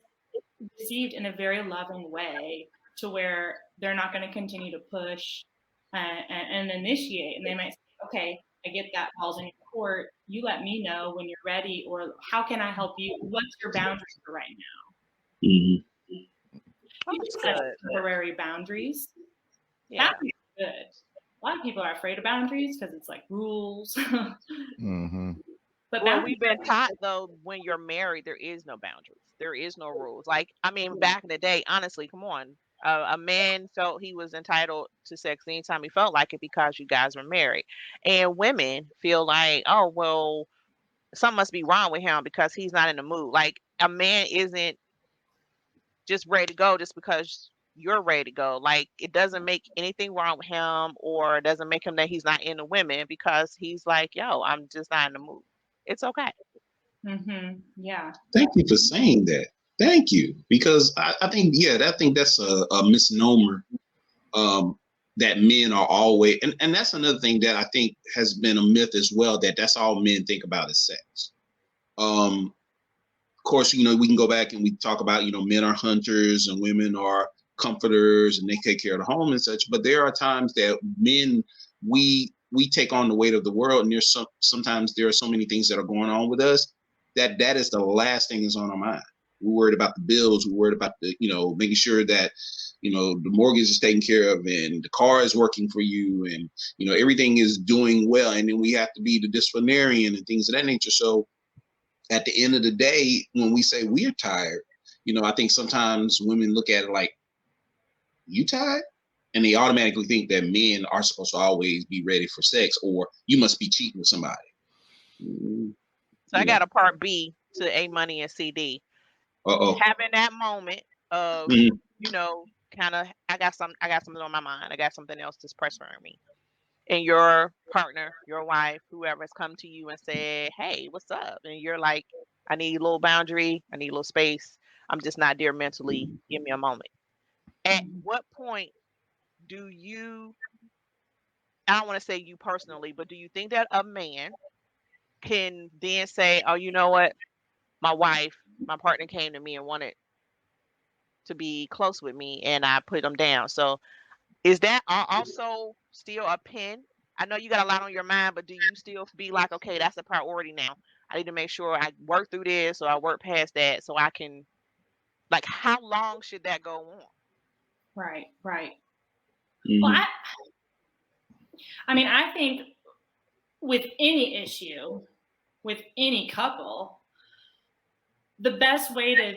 received in a very loving way. to where they're not going to continue to push and initiate. And they might say, okay, I get that, ball's in your court. You let me know when you're ready, or how can I help you? What's your boundary for right now? Mm-hmm. You just set temporary boundaries. Yeah. Boundaries are good. A lot of people are afraid of boundaries because it's like rules. Mm-hmm. But well, we've been taught though, when you're married, there is no boundaries. There is no rules. Like, I mean, back in the day, honestly, come on. A man felt he was entitled to sex anytime he felt like it because you guys were married. And women feel like, oh, well, something must be wrong with him because he's not in the mood. Like, a man isn't just ready to go just because you're ready to go. Like, it doesn't make anything wrong with him, or it doesn't make him that he's not into women because he's like, yo, I'm just not in the mood. It's okay. Mm-hmm. Yeah. Thank you for saying that. Thank you, because I think that's a misnomer. That men are always, and that's another thing that I think has been a myth as well, that's all men think about is sex. Of course, we can go back and we talk about, men are hunters and women are comforters and they take care of the home and such. But there are times that men, we take on the weight of the world, and sometimes there are so many things that are going on with us that is the last thing that's on our mind. We're worried about the bills. We're worried about the, making sure that, the mortgage is taken care of and the car is working for you, and, everything is doing well. And then we have to be the disciplinarian and things of that nature. So at the end of the day, when we say we're tired, I think sometimes women look at it like, you tired? And they automatically think that men are supposed to always be ready for sex, or you must be cheating with somebody. So I got a part B to A Money and CD. Having that moment of, kind of, I got something on my mind. I got something else that's pressuring me. And your partner, your wife, whoever has come to you and said, hey, what's up? And you're like, I need a little boundary. I need a little space. I'm just not there mentally. Give me a moment. At what point do you, I don't want to say you personally, but do you think that a man can then say, oh, you know what? My partner came to me and wanted to be close with me, and I put them down. So is that also still a pin? I know you got a lot on your mind, but do you still be like, okay, that's a priority now. I need to make sure I work through this, or I work past that, so I can, like, how long should that go on? Right. Mm-hmm. Well, I think with any issue, with any couple, the best way to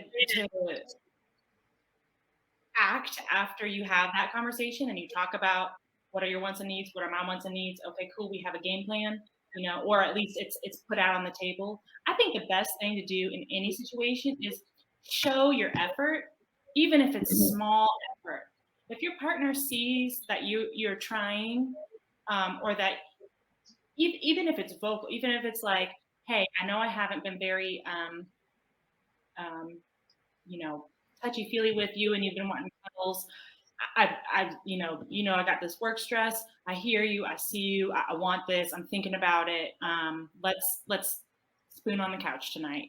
act after you have that conversation and you talk about what are your wants and needs, what are my wants and needs, okay, cool, we have a game plan, or at least it's put out on the table. I think the best thing to do in any situation is show your effort, even if it's small effort. If your partner sees that you're trying, or that even if it's vocal, even if it's like, hey, I know I haven't been very touchy-feely with you, and you've been wanting cuddles. I I got this work stress. I hear you. I see you. I want this. I'm thinking about it. Let's spoon on the couch tonight.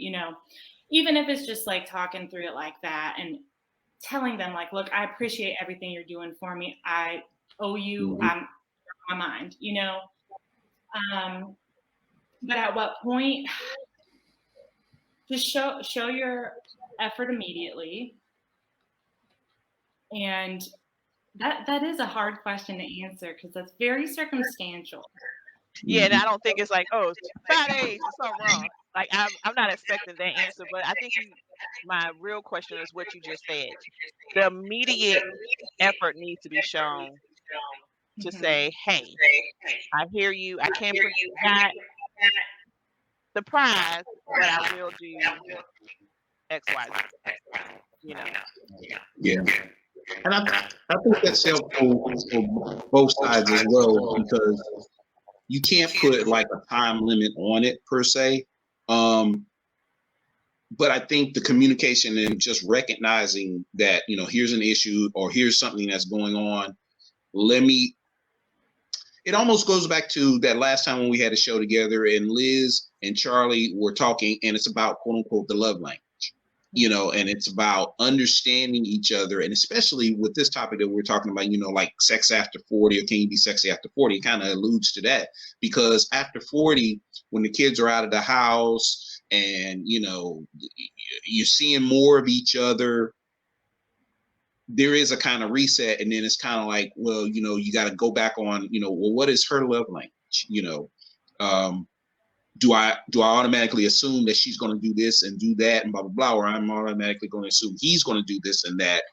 Even if it's just like talking through it like that and telling them like, look, I appreciate everything you're doing for me. I owe you. I'm on my mind. But at what point? Just show your effort immediately. And that is a hard question to answer because that's very circumstantial. Yeah, and I don't think it's like, oh, 5 days or something wrong. Like, I'm not expecting that answer, but I think my real question is what you just said. The immediate effort needs to be shown to say, hey, I hear you. I can't provide the prize, but I will do X, Y, Z. Yeah. And I think that's helpful for both sides as well, because you can't put like a time limit on it per se. But I think the communication and just recognizing that, here's an issue or here's something that's going on. It almost goes back to that last time when we had a show together and Liz and Charlie were talking, and it's about, quote unquote, the love language. and it's about understanding each other. And especially with this topic that we're talking about, like sex after 40, or can you be sexy after 40? It kind of alludes to that, because after 40, when the kids are out of the house and, you're seeing more of each other, there is a kind of reset. And then it's kind of like, well, you got to go back on, well, what is her love language? Do I automatically assume that she's going to do this and do that and blah, blah, blah, or I'm automatically going to assume he's going to do this and that?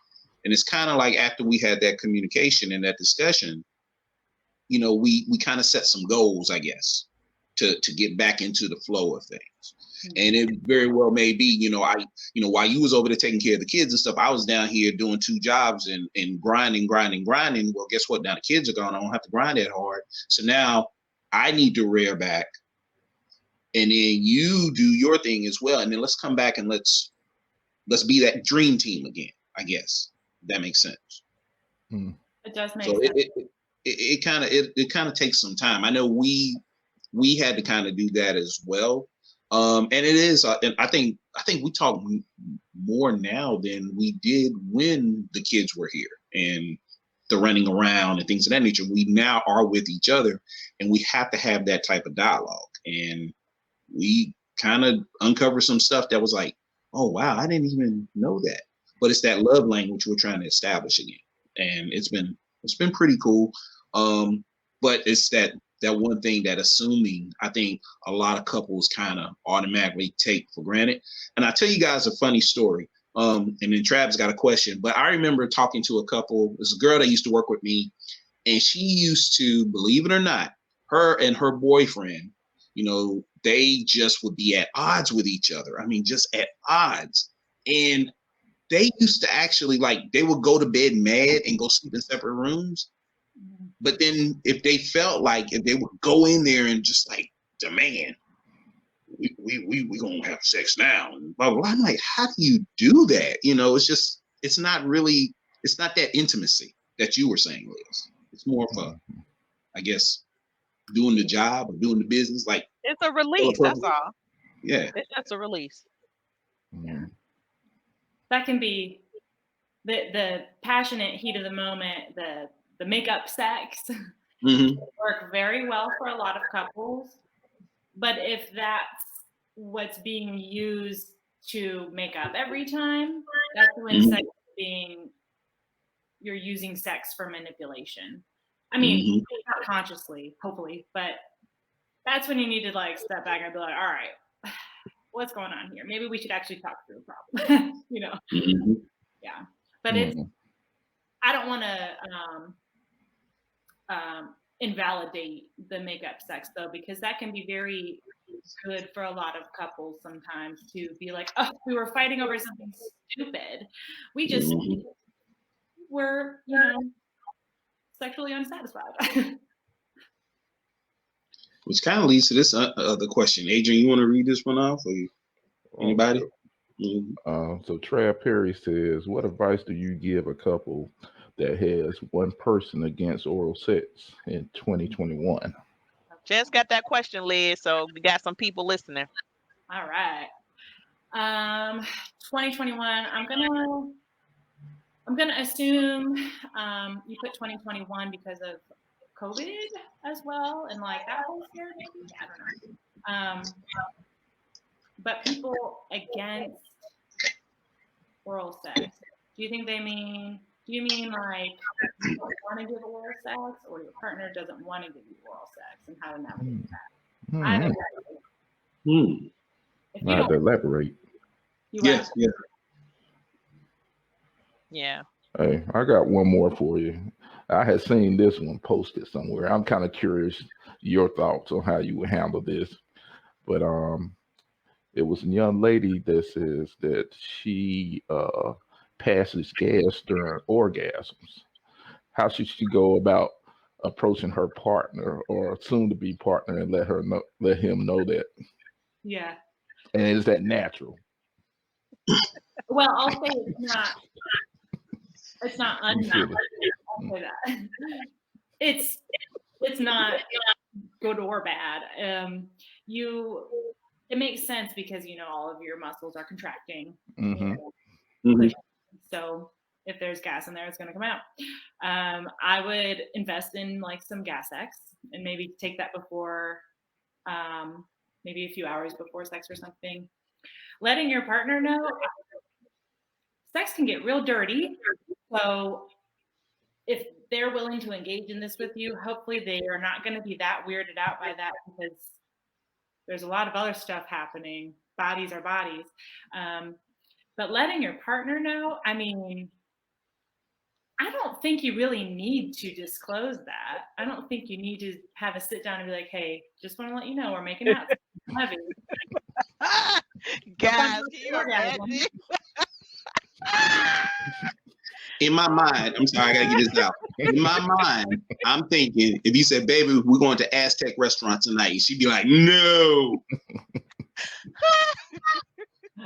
And it's kind of like after we had that communication and that discussion, we kind of set some goals, I guess, to get back into the flow of things. And it very well may be, while you was over there taking care of the kids and stuff, I was down here doing 2 jobs and grinding. Well, guess what? Now the kids are gone. I don't have to grind that hard. So now I need to rear back. And then you do your thing as well. And then let's come back and let's be that dream team again, I guess. That makes sense. It does make sense. It kind of takes some time. I know we had to kind of do that as well. And it is, and I think we talk more now than we did when the kids were here and the running around and things of that nature. We now are with each other, and we have to have that type of dialogue. And we kind of uncover some stuff that was like, oh, wow, I didn't even know that. But it's that love language we're trying to establish again. And it's been pretty cool. But it's that one thing that assuming, I think a lot of couples kind of automatically take for granted. And I'll tell you guys a funny story. And then Trav's got a question, but I remember talking to a couple. There's a girl that used to work with me, and she used to, believe it or not, her and her boyfriend, they just would be at odds with each other. I mean, just at odds. And they used to actually, they would go to bed mad and go sleep in separate rooms. But then if they felt like, if they would go in there and just demand, we gonna have sex now, and blah, blah, blah. I'm like, how do you do that? It's not that intimacy that you were saying, Liz. It's more of a, I guess, doing the job or doing the business. It's a release, that's all. Yeah. It's just a release. Yeah. That can be the passionate heat of the moment, the makeup sex work very well for a lot of couples. But if that's what's being used to make up every time, that's when sex you're using sex for manipulation. I mean, not consciously, hopefully, but that's when you need to step back and be like, all right, what's going on here? Maybe we should actually talk through the problem, Yeah. But I don't want to invalidate the makeup sex though, because that can be very good for a lot of couples sometimes to be like, oh, we were fighting over something stupid. We just were, sexually unsatisfied. Which kind of leads to this other question. Adrian, you want to read this one off, or anybody? So Trav Perry says, what advice do you give a couple that has one person against oral sex in 2021? Just got that question, Liz. So we got some people listening. All right. 2021. I'm gonna assume you put 2021 because of COVID as well, and that whole scare, maybe, I don't know. But people against oral sex, do you think do you mean you don't want to give oral sex, or your partner doesn't want to give you oral sex, and how to navigate that? I don't know. If you don't elaborate. Yes. Yeah. Hey, I got one more for you. I had seen this one posted somewhere. I'm kind of curious your thoughts on how you would handle this. But it was a young lady that says that she passes gas during orgasms. How should she go about approaching her partner or soon-to-be partner and let him know that? Yeah. And is that natural? Well, I'll say it's not unnatural. I'll say that. It's not good or bad. it makes sense because, all of your muscles are contracting. So if there's gas in there, it's going to come out. I would invest in like some gas X and maybe take that before, maybe a few hours before sex or something. Letting your partner know, sex can get real dirty. So if they're willing to engage in this with you, hopefully they are not going to be that weirded out by that, because there's a lot of other stuff happening. Bodies are bodies. But letting your partner know, I mean, I don't think you really need to disclose that. I don't think you need to have a sit down and be like, hey, just want to let you know we're making out. Heavy. Guys, can you imagine? In my mind, I'm sorry, I gotta get this out. In my mind, I'm thinking if you said, baby, we're going to Aztec restaurant tonight, she'd be like, no.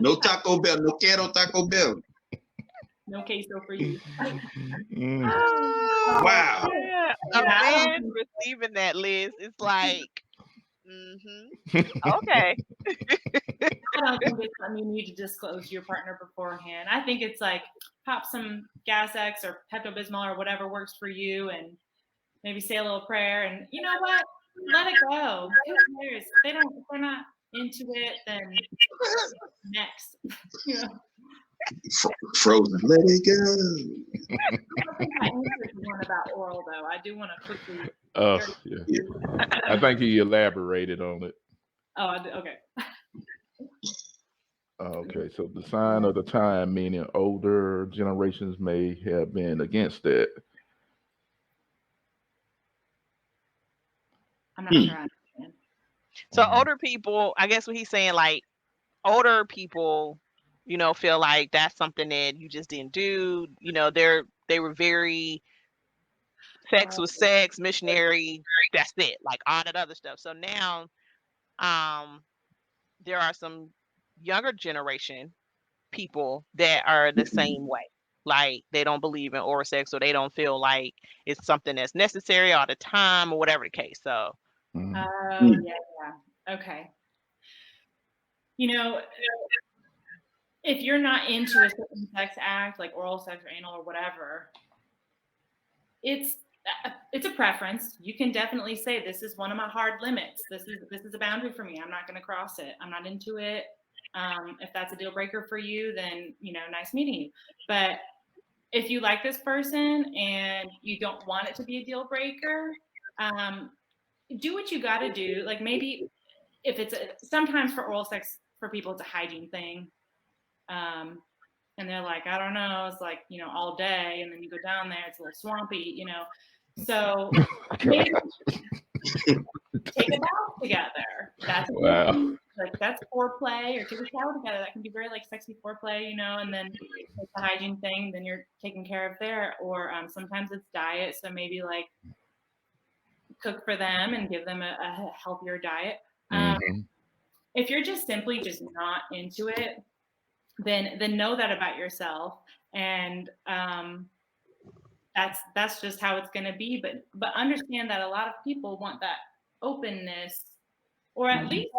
No Taco Bell, no quiero Taco Bell. No queso for you. Wow. Yeah. A man receiving that, Liz, it's like, okay. I don't think it's something you need to disclose to your partner beforehand. I think it's like pop some Gas X or Pepto-Bismol or whatever works for you, and maybe say a little prayer, and you know what? Let it go. Who cares? If they're not into it, then next. Frozen. Let it go. I think I answered the one about oral, though. I do want to quickly. Yeah. I think he elaborated on it. Oh, okay. Okay, so the sign of the time, meaning older generations may have been against it. I'm not sure I understand. So older people, I guess what he's saying, like older people, feel like that's something that you just didn't do. They were very sex was sex, missionary, that's it, like all that other stuff. So now there are some younger generation people that are the same way. Like they don't believe in oral sex, or they don't feel like it's something that's necessary all the time, or whatever the case. So yeah. Okay. If you're not into a certain sex act, like oral sex or anal or whatever, it's a preference. You can definitely say, this is one of my hard limits. This is a boundary for me. I'm not going to cross it. I'm not into it. If that's a deal breaker for you, then, nice meeting you. But if you like this person and you don't want it to be a deal breaker, do what you got to do. Like maybe if sometimes for oral sex for people, it's a hygiene thing. And they're like, I don't know, it's like, all day. And then you go down there, it's a little swampy, So maybe take a bath together. That's wow. Like that's foreplay, or take a shower together. That can be very like sexy foreplay, and then it's the hygiene thing, then you're taken care of there. Or sometimes it's diet. So maybe like cook for them and give them a healthier diet. If you're just simply just not into it, then know that about yourself, and that's just how it's going to be. But understand that a lot of people want that openness, or at least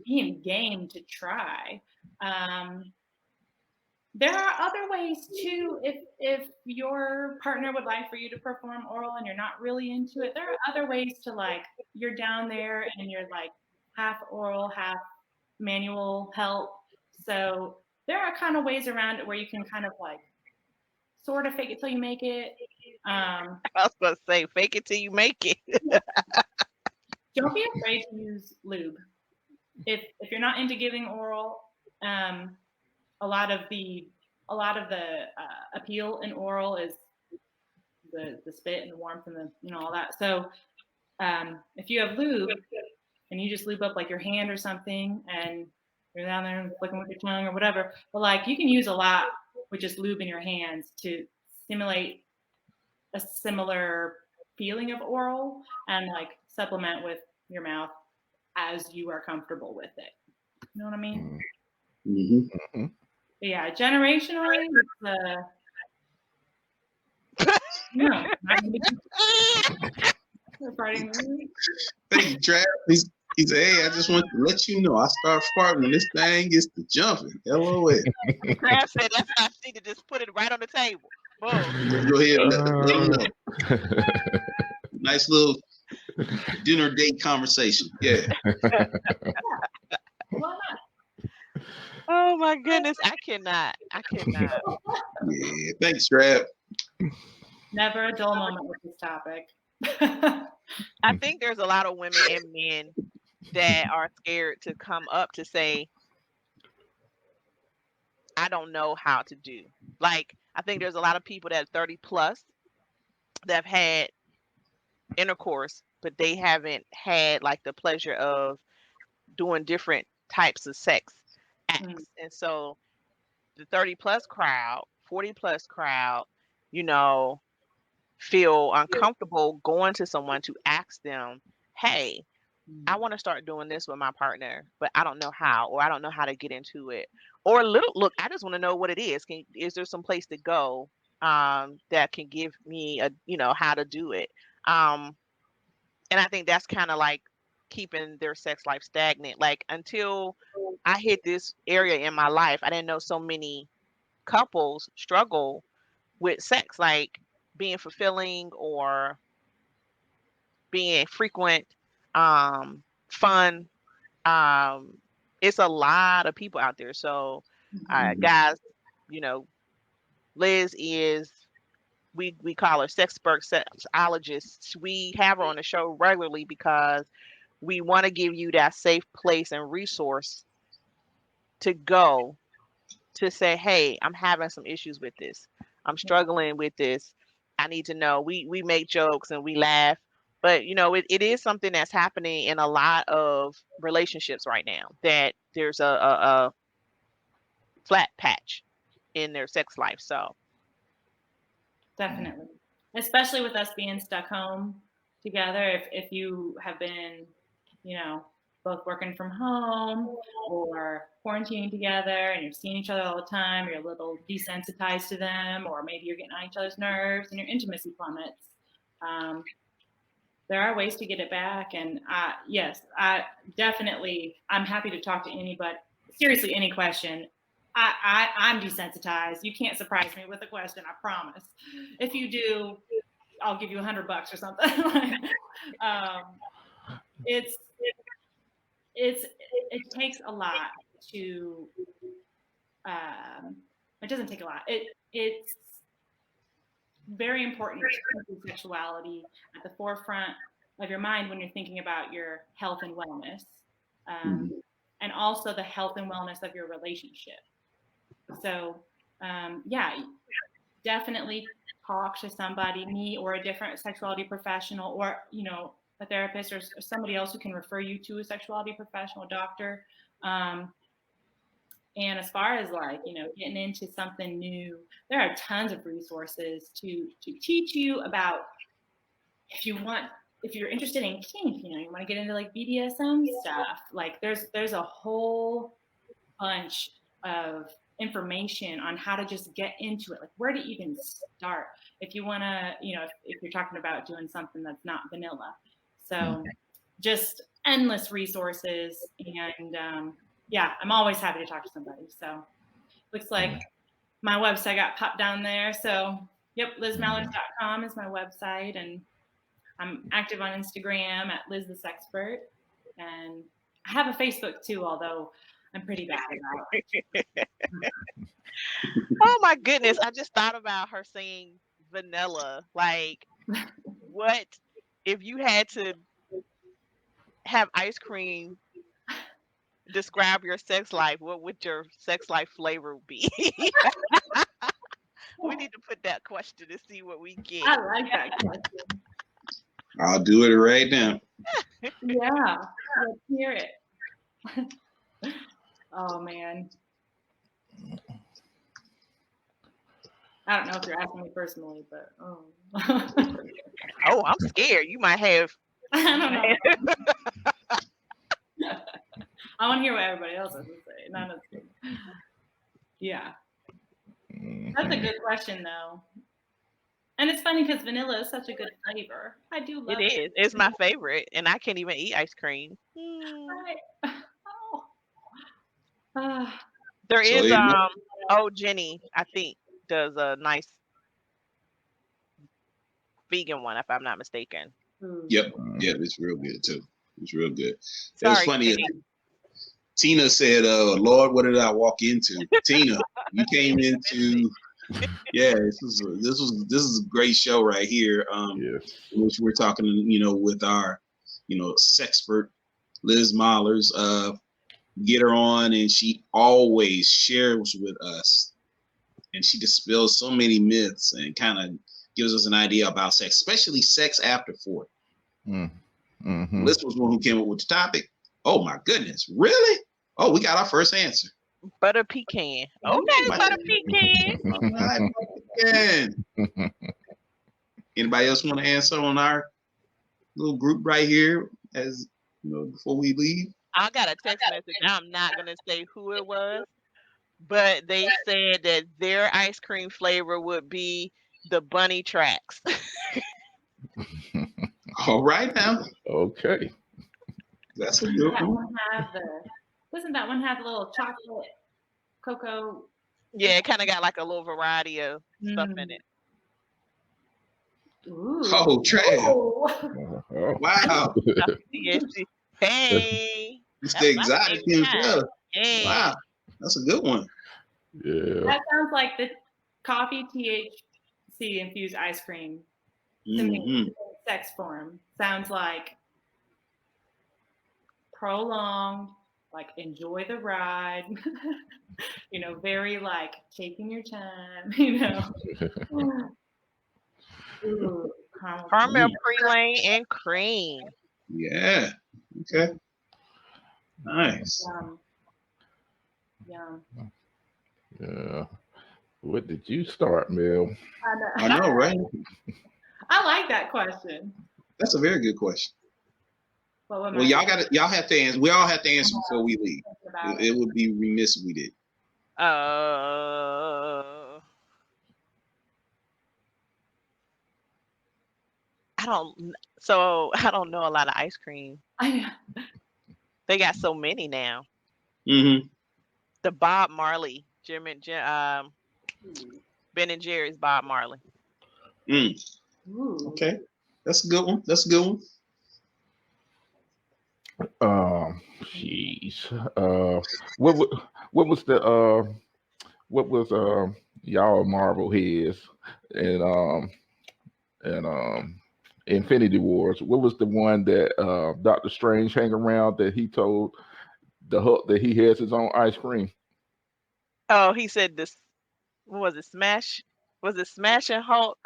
being game to try. There are other ways too. If your partner would like for you to perform oral and you're not really into it, there are other ways to, like, you're down there and you're like half oral, half manual help. So there are kind of ways around it where you can kind of like sort of fake it till you make it. I was going to say, fake it till you make it. Don't be afraid to use lube. If you're not into giving oral, a lot of the appeal in oral is the spit and the warmth and the all that. So if you have lube and you just lube up like your hand or something, and you're down there and flicking with your tongue or whatever, but like you can use a lot with just lube in your hands to simulate a similar feeling of oral, and like supplement with your mouth as you are comfortable with it. You know what I mean? Mm-hmm. Yeah, generationally, no. Thank you, Trav. He said, "Hey, I just want to let you know I start farting when this thing gets to jumping." LOL. Crab said that's how she need to just put it right on the table. Boom. Just go ahead and let him know. Nice little dinner date conversation. Yeah. Why Oh my goodness, I cannot. Yeah. Thanks, Strap. Never a dull moment with this topic. I think there's a lot of women and men that are scared to come up to say, I don't know how to do. Like, I think there's a lot of people that are 30 plus that have had intercourse, but they haven't had like the pleasure of doing different types of sex acts. And so the 30 plus crowd, 40 plus crowd, you know, feel uncomfortable going to someone to ask them, hey, I want to start doing this with my partner, but I don't know how, or I don't know how to get into it. Or look, I just want to know what it is. Is there some place to go that can give me how to do it? And I think that's kind of like keeping their sex life stagnant. Like until I hit this area in my life, I didn't know so many couples struggle with sex, like being fulfilling or being frequent, fun. It's a lot of people out there. So, guys, Liz is, we call her sexpert sexologist. We have her on the show regularly because we want to give you that safe place and resource to go to say, hey, I'm having some issues with this. I'm struggling with this. I need to know. We make jokes and we laugh, but it is something that's happening in a lot of relationships right now, that there's a flat patch in their sex life. So definitely, especially with us being stuck home together. If you have been, both working from home or quarantining together and you're seeing each other all the time, you're a little desensitized to them, or maybe you're getting on each other's nerves and your intimacy plummets. There are ways to get it back. And yes, I'm happy to talk to anybody. Seriously, any question. I'm desensitized. You can't surprise me with a question, I promise. If you do, I'll give you $100 or something. It takes a lot to. It doesn't take a lot. It's very important to keep sexuality at the forefront of your mind when you're thinking about your health and wellness, and also the health and wellness of your relationship. So, definitely talk to somebody, me or a different sexuality professional, or a therapist or somebody else who can refer you to a sexuality professional, doctor. And as far as getting into something new, there are tons of resources to teach you about. If you're interested in kink, you want to get into like BDSM stuff. Like there's a whole bunch of information on how to just get into it, like where to even start. If you want to, if you're talking about doing something that's not vanilla. So just endless resources. And I'm always happy to talk to somebody. So looks like my website got popped down there. So lizmallers.com is my website, and I'm active on Instagram at Liz the Sexpert, and I have a Facebook too, although I'm pretty bad about it. Oh my goodness, I just thought about her saying vanilla. Like, what if you had to have ice cream describe your sex life? What would your sex life flavor be? We need to put that question to see what we get. I like that question. I'll do it right now. Yeah, let's hear it. Oh man, I don't know if you're asking me personally, but oh, I'm scared. You might have. I don't know. I want to hear what everybody else has to say. None of them. Yeah, that's a good question though. And it's funny because vanilla is such a good flavor. I do love it. It is. It's my favorite, and I can't even eat ice cream. There So is it- Jenny, I think, does a nice vegan one, if I'm not mistaken. Yep, it's real good too. It's real good. It's Sorry, funny. Jenny. Tina said, "Lord, what did I walk into?" Tina, you came into. Yeah, this is a great show right here. Yes. Which we're talking, with our, sexpert Liz Mallers. Get her on, and she always shares with us, and she dispels so many myths and kind of gives us an idea about sex, especially sex after 40. Liz was one who came up with the topic. Oh my goodness, really? Oh, we got our first answer. Butter pecan. Okay, butter pecan. Anybody else want to answer on our little group right here, as before we leave? I got a text message. I'm not gonna say who it was, but they said that their ice cream flavor would be the bunny tracks. All right now. Okay. That's a good one. Doesn't that one have a little chocolate cocoa? Yeah, it kind of got like a little variety of stuff in it. Ooh. Oh, trash. Wow. Yes, hey. It's the exotic himself. Hey. Wow. That's a good one. Yeah. That sounds like the coffee THC infused ice cream. To me, sex form sounds like prolonged, like enjoy the ride, very like taking your time, Ooh, caramel praline and cream. Yeah. Okay. Nice. Yum. Yeah. What did you start, Mel? I know, right? I like that question. That's a very good question. Well, y'all have to answer. We all have to answer before we leave. It would be remiss if we did. I don't know a lot of ice cream. I know. They got so many now. Mm-hmm. The Bob Marley, Ben and Jerry's Bob Marley. Okay, that's a good one. Jeez. What was y'all Marvel heads and Infinity Wars? What was the one that Doctor Strange hang around that he told the Hulk that he has his own ice cream? Oh, he said this. What was it? Smash? Was it Smash and Hulk?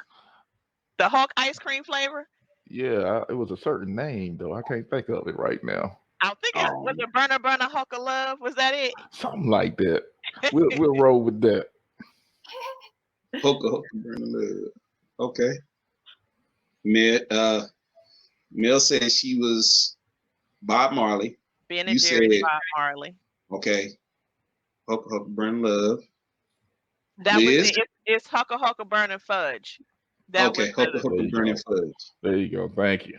The Hulk ice cream flavor? Yeah, it was a certain name though. I can't think of it right now. I think it was a Burner Hulk of Love. Was that it? Something like that. We'll roll with that. Hulk Burner Love. Okay. Mel said she was Bob Marley. Ben and Jerry's Bob Marley. Okay. Hulk Burn Love. That Liz? was it. It's Hucka Burning Fudge. That okay, was Hulk Burning Fudge. There you go. Thank you.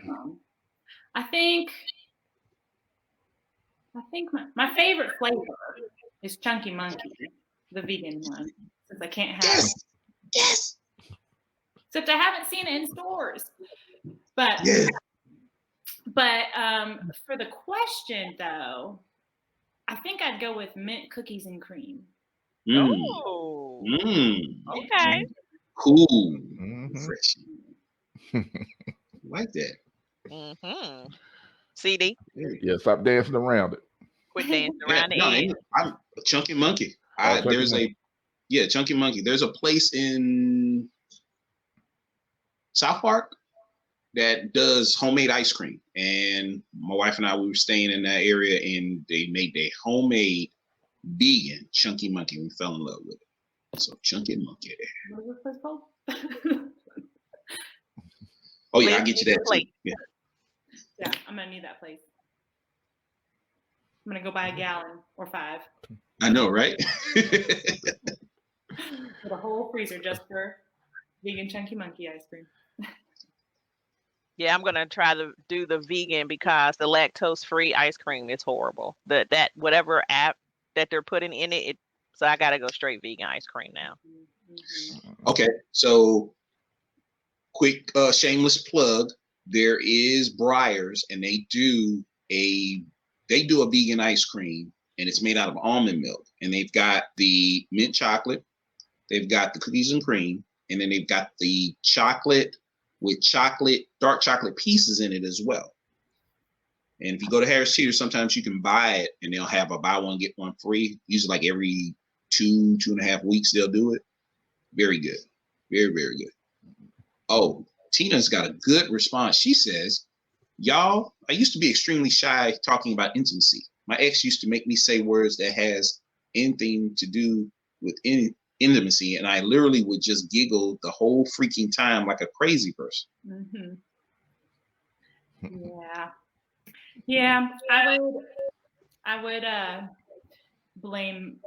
I think my favorite flavor is Chunky Monkey, the vegan one, since I can't have it. Yes. Except I haven't seen it in stores. But for the question though, I think I'd go with mint cookies and cream. Oh. Okay. Cool. Fresh. Like that. CD. Yeah, stop dancing around it. Quit dancing around the edge. I'm a Chunky Monkey. Chunky Monkey. There's a place in South Park that does homemade ice cream, and my wife and I, we were staying in that area, and they made their homemade vegan Chunky Monkey. We fell in love with it. So Chunky Monkey. What is this place called? Oh yeah, I'll get you that too. Yeah, I'm gonna need that place. I'm gonna go buy a gallon or 5. I know, right? With a whole freezer just for Vegan chunky monkey ice cream. Yeah, I'm gonna try to do the vegan because the lactose-free ice cream is horrible. That whatever app that they're putting in it, so I gotta go straight vegan ice cream now. Okay, so quick shameless plug. There is Breyers, and they do a vegan ice cream, and it's made out of almond milk, and they've got the mint chocolate, they've got the cookies and cream, and then they've got the chocolate with dark chocolate pieces in it as well. And if you go to Harris Teeter, sometimes you can buy it, and they'll have a buy one get one free. Usually like every 2.5 weeks they'll do it. Very good, very, very good. Oh, Tina's got a good response. She says, y'all, I used to be extremely shy talking about intimacy. My ex used to make me say words that has anything to do with intimacy, and I literally would just giggle the whole freaking time like a crazy person. Yeah, I would blame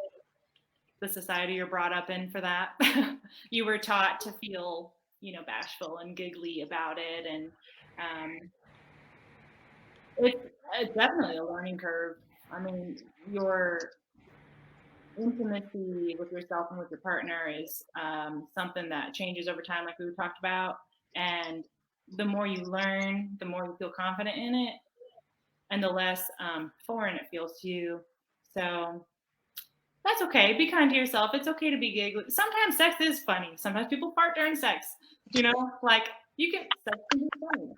the society you're brought up in for that. You were taught to feel, bashful and giggly about it, and it's definitely a learning curve. I mean, your intimacy with yourself and with your partner is something that changes over time, like we talked about, and the more you learn, the more you feel confident in it, and the less foreign it feels to you. So that's okay. Be kind to yourself. It's okay to be giggly. Sometimes sex is funny. Sometimes people fart during sex. Like sex can be funny.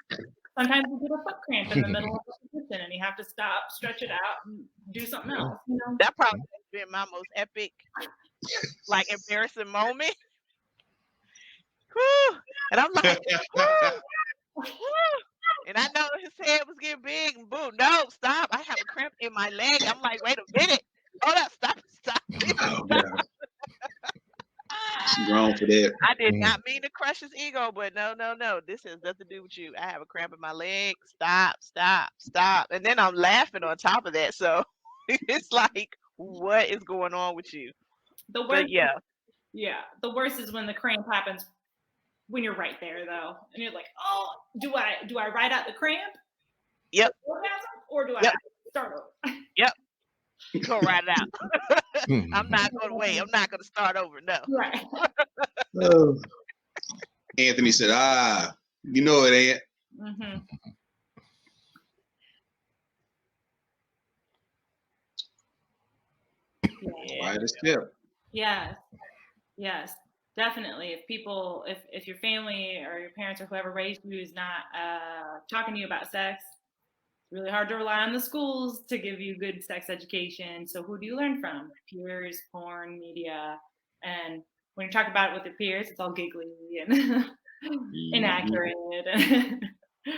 Sometimes you get a foot cramp in the middle of a position and you have to stop, stretch it out, and do something else. That probably has been my most epic, embarrassing moment. Whew. And I'm like, whew. And I know his head was getting big and boom. No, stop. I have a cramp in my leg. I'm like, wait a minute. Hold up, stop. Oh, God. She's wrong for that. I did not mean to crush his ego, but no. This has nothing to do with you. I have a cramp in my leg. Stop. And then I'm laughing on top of that. So it's like, what is going on with you? The worst, the worst is when the cramp happens when you're right there, though, and you're like, oh, do I ride out the cramp? Yep. Or do I start over? Yep. Go ride it out. I'm not going to wait. I'm not going to start over. No. Right. Anthony said, you know it ain't. Mm-hmm. Quite a step. Yes, definitely. If your family or your parents or whoever raised you is not talking to you about sex, it's really hard to rely on the schools to give you good sex education. So who do you learn from? Peers, porn, media. And when you're talking about it with your peers, it's all giggly and inaccurate.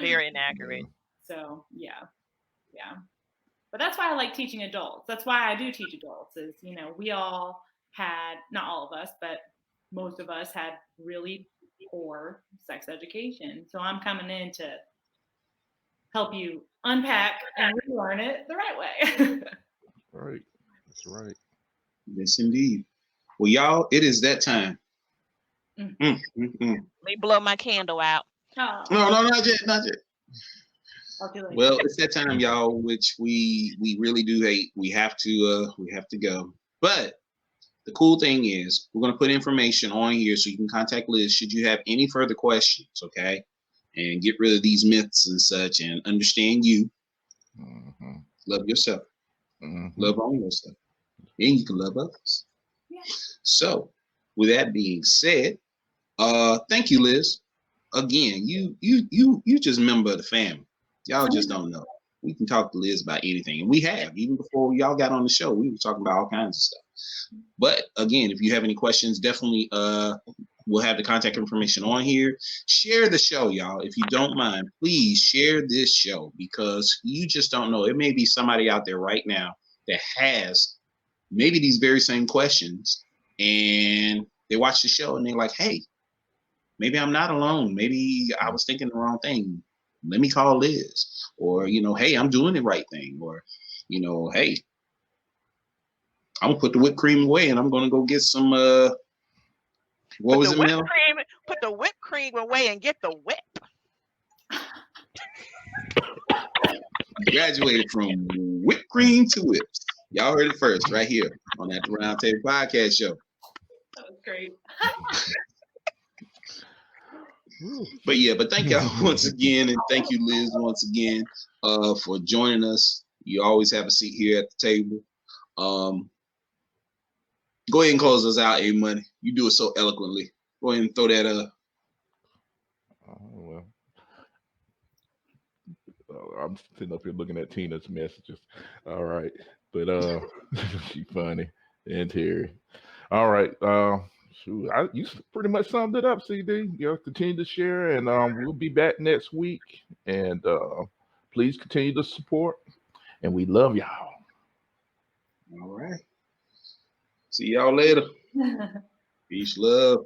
Very inaccurate. So, yeah. But that's why I like teaching adults. That's why I do teach adults is, we all had, not all of us, but most of us had really poor sex education. So I'm coming in to help you unpack and relearn it the right way. Right. That's right. Yes, indeed. Well, y'all, it is that time. Let me blow my candle out. Oh. No, not yet. Well, it's that time, y'all, which we really do hate. We have to go. But the cool thing is we're going to put information on here so you can contact Liz should you have any further questions, okay? And get rid of these myths and such and understand you. Mm-hmm. Love yourself. Mm-hmm. Love on yourself. And you can love others. Yeah. So with that being said, thank you, Liz. Again, you just a member of the family. Y'all just don't know. We can talk to Liz about anything. And we have. Even before y'all got on the show, we were talking about all kinds of stuff. But again, if you have any questions, definitely we'll have the contact information on here. Share the show, y'all. If you don't mind, please share this show because you just don't know. It may be somebody out there right now that has maybe these very same questions and they watch the show and they're like, hey, maybe I'm not alone. Maybe I was thinking the wrong thing. Let me call Liz. Or, hey, I'm doing the right thing. Or, hey, I'm going to put the whipped cream away and I'm going to go get some, what was it, Mel? put the whipped cream away and get the whip. Graduated from whipped cream to whips. Y'all heard it first right here on that Roundtable Podcast Show. That was great. But thank y'all once again, and thank you, Liz, once again, for joining us. You always have a seat here at the table. Go ahead and close us out, A Money. You do it so eloquently. Go ahead and throw that up. Well, I'm sitting up here looking at Tina's messages. All right, but she's funny, and Terry. All right, shoot, you pretty much summed it up, CD. Continue to share, and we'll be back next week. And please continue to support, and we love y'all. All right. See y'all later. Peace, love.